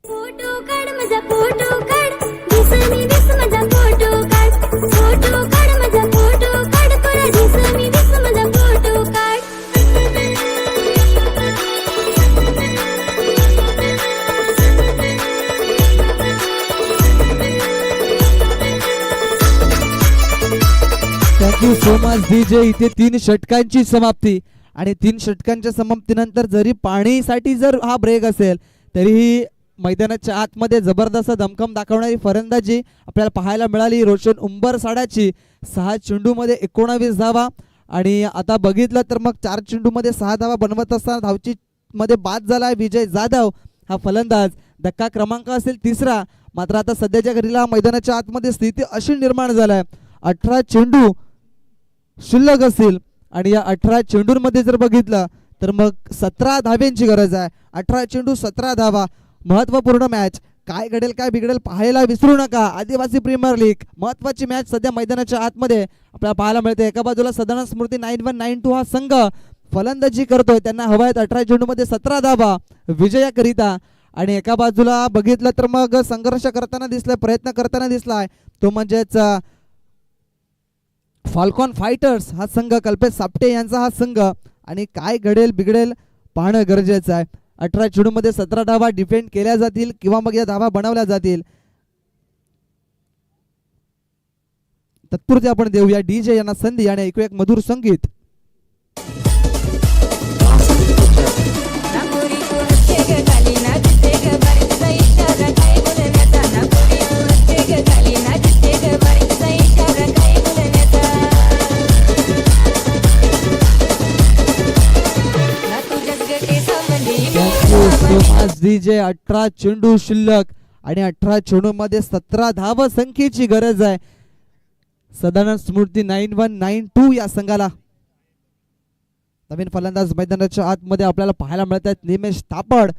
Photo काढ माझा फोटो काढ दिस मी दिस माझा फोटो काढ फोटो काढ माझा फोटो काढ कोरा दिस मी दिस माझा फोटो काढ. Thank you so much DJ. इथे 3 षटकांची समाप्ती आणि 3 षटकांच्या समाप्तीनंतर जरी पाणीसाठी जर हा ब्रेक असेल तरीही मैदानाच्या आतमध्ये जबरदस्त दमखम दाखवणारी फलंदाजी आपल्याला पाहायला मिळाली रोशन उंबरसाडाची. 6 चेंडूमध्ये 19 धावा आणि आता बघितलं तर मग 4 चेंडूमध्ये 6 धावा बनवत असताना धावची मध्ये बाद झाला विजय जाधव हा फलंदाज. धक्का क्रमांक असेल 3रा. मात्र आता सध्याच्या घडीला मैदानाच्या आतमध्ये स्थिती अशी निर्माण झालाय 18 चेंडू शिल्लक असतील आणि या 18 चेंडूंमध्ये जर बघितलं तर मग 17 धाव्यांची गरज आहे. 18 चेंडू 17 धावा. महत्वपूर्ण मॅच. काय घडेल काय बिघडेल पाहायला विसरू नका. आदिवासी प्रीमियर लीग महत्वाची मॅच सध्या मैदानाच्या आतमध्ये आपल्याला पाहायला मिळते. एका बाजूला सदानंद स्मृती 9192 हा संघ फलंदाजी करतोय. त्यांना हवा आहेत 18 चेंडूमध्ये 17 धावा विजयाकरिता. आणि एका बाजूला बघितलं तर मग संघर्ष करताना दिसलाय, प्रयत्न करताना दिसलाय तो म्हणजेच फाल्कॉन फायटर्स हा संघ, कल्पेश सापटे यांचा हा संघ. आणि काय घडेल बिघडेल पाहणं गरजेचं आहे. 18 चेंडूमध्ये 17 धावा डिफेंड केल्या जातील किंवा मग या धावा बनवल्या जातील. तत्पुरते आपण देऊया डीजे यांना संधी आणि ऐकूया एक मधुर संगीत. डीजे 18 चेंडू शिल्लक आणि 18 चेंडूमध्ये 17 धाव संख्येची गरज आहे सदानंद स्मृती 9192 या संघाला. नवीन फलंदाज मैदानाच्या आतमध्ये आपल्याला पाहायला मिळत आहेत निमेश थापड.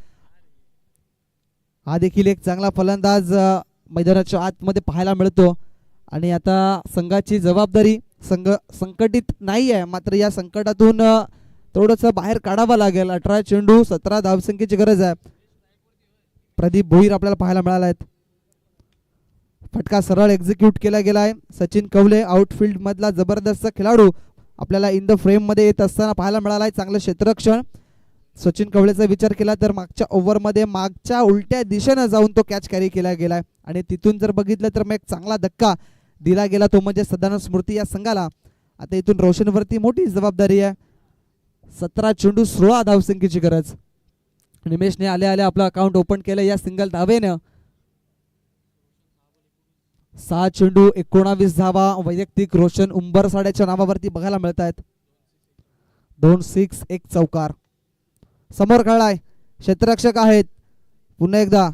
हा देखील एक चांगला फलंदाज मैदानाच्या आतमध्ये पाहायला मिळतो. आणि आता संघाची जबाबदारी संघ संकटित नाही आहे, मात्र या संकटातून थोडंसं बाहेर काढावं लागेल. 18 चेंडू 17 धावसंख्येची गरज आहे. प्रदीप भोईर आपल्याला पाहायला मिळाला आहेत. फटका सरळ एक्झिक्यूट केला गेला आहे. सचिन कवले आउटफील्ड मधला जबरदस्त खेळाडू आपल्याला इन द फ्रेम मध्ये येत असताना पाहायला मिळाला आहे. चांगलं क्षेत्ररक्षण. सचिन कवलेचा विचार केला तर मागच्या ओव्हरमध्ये मागच्या उलट्या दिशेनं जाऊन तो कॅच कॅरी केला गेला आहे आणि तिथून जर बघितलं तर मग एक चांगला धक्का दिला गेला तो म्हणजे सदानंद स्मृती या संघाला. आता इथून रोशनवरती मोठी जबाबदारी आहे. 17 चेंडू 16 धावसंख्येची गरज. निमेशने आल्या आल्या आपलं अकाउंट ओपन केलं या सिंगल धावेनं. 6 चेंडू 19 धावा वैयक्तिक रोशन उंबरसाड्याच्या नावावरती बघायला मिळत आहेत. 2 सिक्स 1 चौकार. समोर खेळलाय क्षेत्ररक्षक आहेत पुन्हा एकदा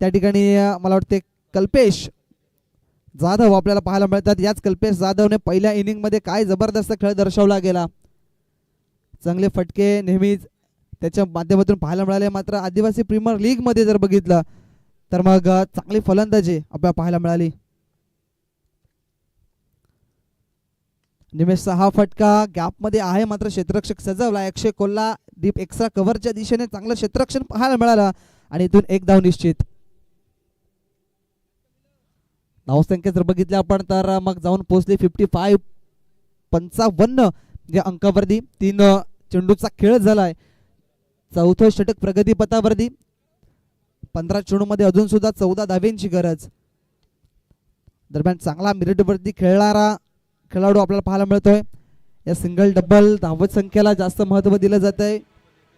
त्या ठिकाणी मला वाटते कल्पेश जाधव आपल्याला पाहायला मिळतात. याच कल्पेश जाधवने पहिल्या इनिंग मध्ये काय जबरदस्त खेळ दर्शवला गेला. चांगले फटके नेहमीच त्याच्या माध्यमातून पाहायला मिळाले. मात्र आदिवासी प्रीमियर लीग मध्ये जर बघितलं तर मग चांगली फलंदाजी आपल्याला पाहायला मिळाली. निमेशचा हा फटका गॅप मध्ये आहे मात्र क्षेत्ररक्षक सजवला. 100 कोल्हा डीप एक्स्ट्रा कव्हरच्या दिशेने चांगलं क्षेत्ररक्षण पाहायला मिळालं आणि इथून 1 धाव निश्चित. धावसंख्या जर बघितल्या आपण तर मग जाऊन पोहोचली 55 या अंकावरती. 3 चेंडूचा खेळ झालाय. 4थं षटक प्रगती पथावरती. 15 चेंडूमध्ये अजून सुद्धा 14 धाव्यांची गरज. दरम्यान चांगला मिरिटवरती खेळणारा खेळाडू आपल्याला पाहायला मिळतोय. या सिंगल डबल धावत संख्येला जास्त महत्व दिलं जात आहे.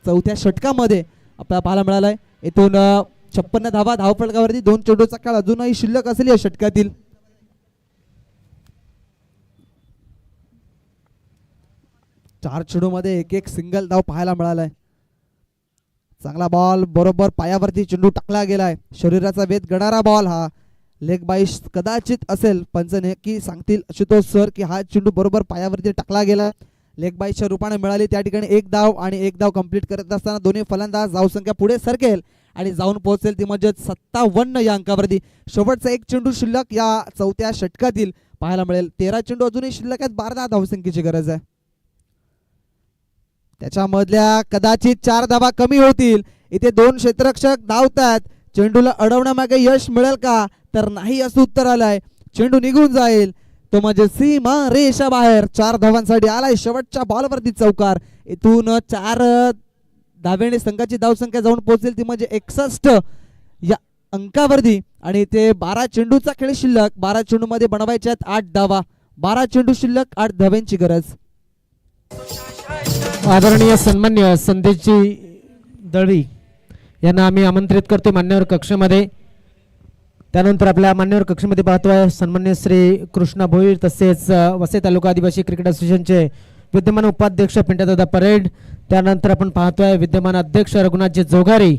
4थ्या षटकामध्ये आपल्याला पाहायला मिळालाय. इथून 56 धावा धावफलकावरती. 2 चेंडूचा खेळ अजूनही शिल्लक असेल या षटकातील. चार चेंडूमध्ये 1-1 सिंगल धाव पाहायला मिळालाय. चांगला बॉल बरोबर पायावरती चेंडू टाकला गेलाय. शरीराचा वेध गणारा बॉल हा लेग बाईस कदाचित असेल. पंच नक्की सांगतील आशुतोष सर की हा चेंडू बरोबर पायावरती टाकला गेला. लेग बाईसच्या रूपाने मिळाली त्या ठिकाणी 1 धाव आणि 1 धाव कंप्लीट करत असताना दोन्ही फलंदाज धावसंख्या पुढे सरकेल आणि जाऊन पोहोचेल ती म्हणजे 57 या अंकावरती. शेवटचा 1 चेंडू शिल्लक या 4थ्या षटकातील पाहायला मिळेल. 13 चेंडू अजूनही शिल्लक आहेत. 12 धावसंख्येची गरज आहे. त्याच्यामधल्या कदाचित 4 धावा कमी होतील. इथे 2 क्षेत्ररक्षक धावतात. चेंडूला अडवण्यामागे यश मिळेल का, तर नाही असं उत्तर आलंय. चेंडू निघून जाईल, तो म्हणजे सीमा रेषा बाहेर. 4 धावांसाठी आलाय शेवटच्या बॉलवरती चौकार. इथून 4 धावेने संघाची धावसंख्या जाऊन पोहोचेल ती म्हणजे 61 या अंकावरती. आणि ते 12 चेंडूचा खेळ शिल्लक. 12 चेंडू मध्ये बनवायचे आहेत 8 धावा. 12 चेंडू शिल्लक, 8 धाव्यांची गरज. आदरणीय सन्मान्य संदेशजी दळवी यांना आम्ही आमंत्रित करतो मान्यवर कक्षामध्ये. त्यानंतर आपल्या मान्यवर कक्षामध्ये पाहतोय सन्मान्य श्री कृष्णा भोईर, तसेच वसई तालुका आदिवासी क्रिकेट असोसिएशनचे विद्यमान उपाध्यक्ष पिंट्यादादा परेड. त्यानंतर आपण पाहतोय विद्यमान अध्यक्ष रघुनाथजी जोगारी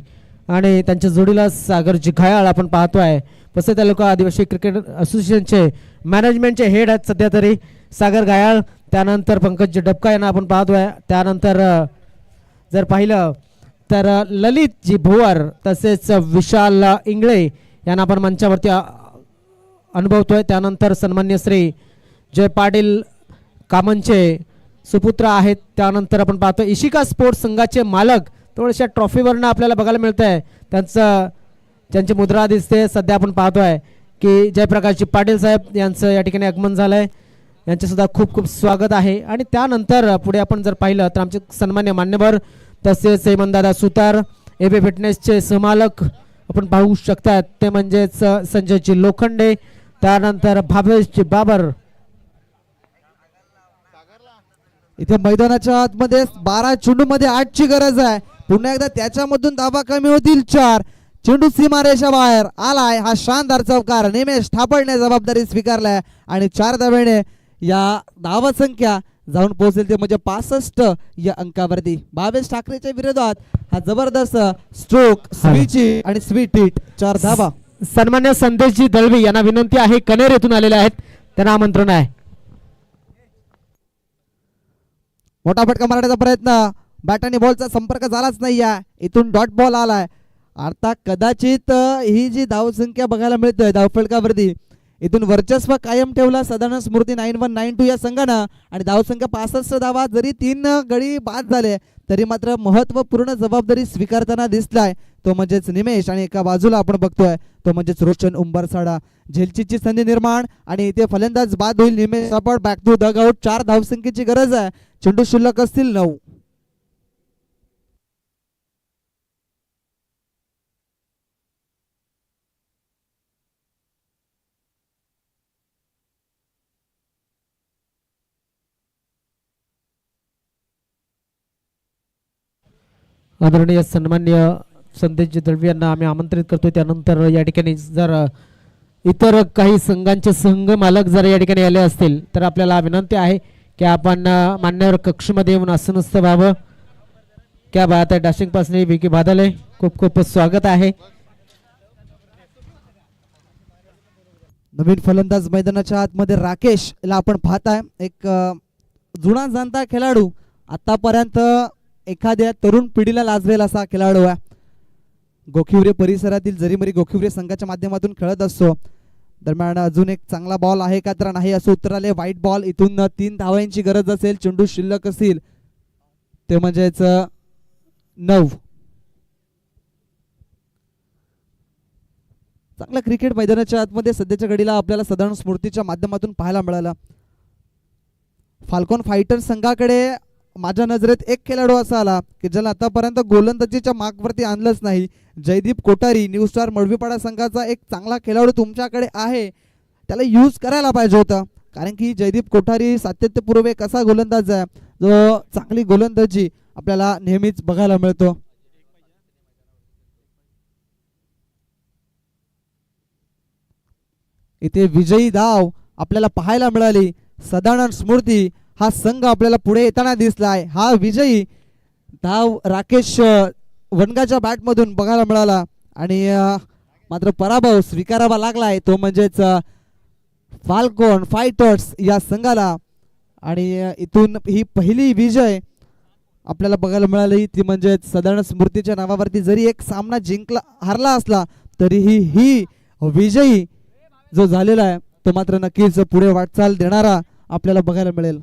आणि त्यांच्या जोडीला सागरजी घायाळ आपण पाहतोय. वसई तालुका आदिवासी क्रिकेट असोसिएशनचे मॅनेजमेंटचे हेड आहेत सध्या तरी सागर घायाळ. त्यानंतर पंकज डबका यांना आपण पाहतोय. त्यानंतर जर पाहिलं तर ललितजी भोवर तसेच विशाल इंगळे यांना आपण मंचावरती अनुभवतोय. त्यानंतर सन्मान्य श्री जय पाटील कामनचे सुपुत्र आहेत. त्यानंतर आपण पाहतो इशिका स्पोर्ट्स संघाचे मालक थोड्याशा ट्रॉफीवरनं आपल्याला बघायला मिळत आहे. त्यांची मुद्रा दिसते. सध्या आपण पाहतोय की जयप्रकाशजी पाटील साहेब यांचं या ठिकाणी आगमन झालं आहे. यांचेसुद्धा खूप खूप स्वागत आहे. आणि त्यानंतर पुढे आपण जर पाहिलं तर आमचे सन्मान्य मान्यवर तसेच हेमंतदादा सुतार एबी फिटनेसचे सहमालक आपण पाहू शकतात, ते म्हणजेच संजयजी लोखंडे. त्यानंतर भावेशजी बाबर. इथे मैदानाच्या आतमध्ये 12 चेंडू मध्ये 8 ची गरज आहे. पुन्हा एकदा त्याच्यामधून धावा कमी होतील 4. चेंडू सीमारेषा बाहेर आलाय. हा शानदार चौकार निमेश थापडणे जबाबदारी स्वीकारलाय आणि 4 धावेने या धावा संख्या जाऊन पोहोचेल ते म्हणजे 65 या अंकावरती. भावेश ठाकरेच्या विरोधात हा जबरदस्त स्ट्रोक स्वीची आणि स्वीट हिट 4 धावा. सन्मान्य संदेशजी दळवी यांना विनंती आहे, कनेर येथून आलेले आहेत, त्यांना आमंत्रण आहे. मोठा फटका मारण्याचा प्रयत्न, बॅट आणि बॉलचा संपर्क झालाच नाही. इथून डॉट बॉल आलाय. आता कदाचित ही जी धावसंख्या बघायला मिळते धावफलकावरती, इथून वर्चस्व कायम ठेवला सदानंद स्मृती 9192 या संघानं आणि धावसंख्या 65 धावा. जरी 3 गडी बाद झाले तरी मात्र महत्वपूर्ण जबाबदारी स्वीकारताना दिसलाय तो म्हणजेच निमेश. आणि एका बाजूला आपण बघतोय तो म्हणजेच रोशन उंबरसाडा. झेलचीची संधी निर्माण आणि इथे फलंदाज बाद होईल निमेश. आपण बॅक टू डग आउट. 4 धावसंख्येची गरज आहे. चेंडू शिल्लक असतील 9. आदरणीय सन्मान्य संदेशजी दळवी यांना आम्ही आमंत्रित करतोय. त्यानंतर या ठिकाणी जर इतर काही संघांचे संघ मालक जर या ठिकाणी आले असतील तर आपल्याला विनंती आहे की आपण मान्यवर कक्षमध्ये येऊन आसनस्थ व्हावं. क्या बात आहे. डॅशिंग पासने विकी बादले, खूप खूप स्वागत आहे. नवीन फलंदाज मैदानाच्या आतमध्ये राकेश ला आपण पाहताय. एक जुना जाणता खेळाडू, आतापर्यंत एखाद्या तरुण पिढीला लाजवेल असा खेळाडू आहे. गोखिवरे परिसरातील जरीमरी गोखिवरे संघाच्या माध्यमातून खेळत असतो. दरम्यान अजून एक चांगला बॉल आहे का तर नाही असं उत्तर आले. White ball. इथून 3 धावांची गरज असेल. चेंडू शिल्लक असतील ते म्हणजेच 9. चांगला क्रिकेट मैदानाच्या आतमध्ये सध्याच्या घडीला आपल्याला सदानंद स्मृतीच्या माध्यमातून पाहायला मिळालं. फाल्कॉन फायटर संघाकडे माझ्या नजरेत एक खेळाडू असा आला की ज्याला आतापर्यंत गोलंदाजीच्या मार्कवरती आणलंच नाही. जयदीप कोठारी न्यू स्टार मळवीपाडा संघाचा एक चांगला खेळाडू तुमच्याकडे आहे. त्याला यूज करायला पाहिजे होतं, कारण की जयदीप कोठारी सातत्यपूर्व एक असा गोलंदाज आहे जो चांगली गोलंदाजी आपल्याला नेहमीच बघायला मिळतो. इथे विजयी धाव आपल्याला पाहायला मिळाली. सदानंद स्मृती हा संघ आपल्याला पुढे येताना दिसलाय. हा विजयी धाव राकेश वनगाच्या बॅटमधून बघायला मिळाला आणि मात्र पराभव स्वीकारावा लागलाय तो म्हणजेच फाल्कॉन फायटर्स या संघाला. आणि इथून ही पहिली विजय आपल्याला बघायला मिळाली ती म्हणजेच सदानंद स्मृतीच्या नावावरती जरी एक सामना हारला असला तरीही ही विजयी जो झालेला आहे तो मात्र नक्कीच पुढे वाटचाल देणारा आपल्याला बघायला मिळेल.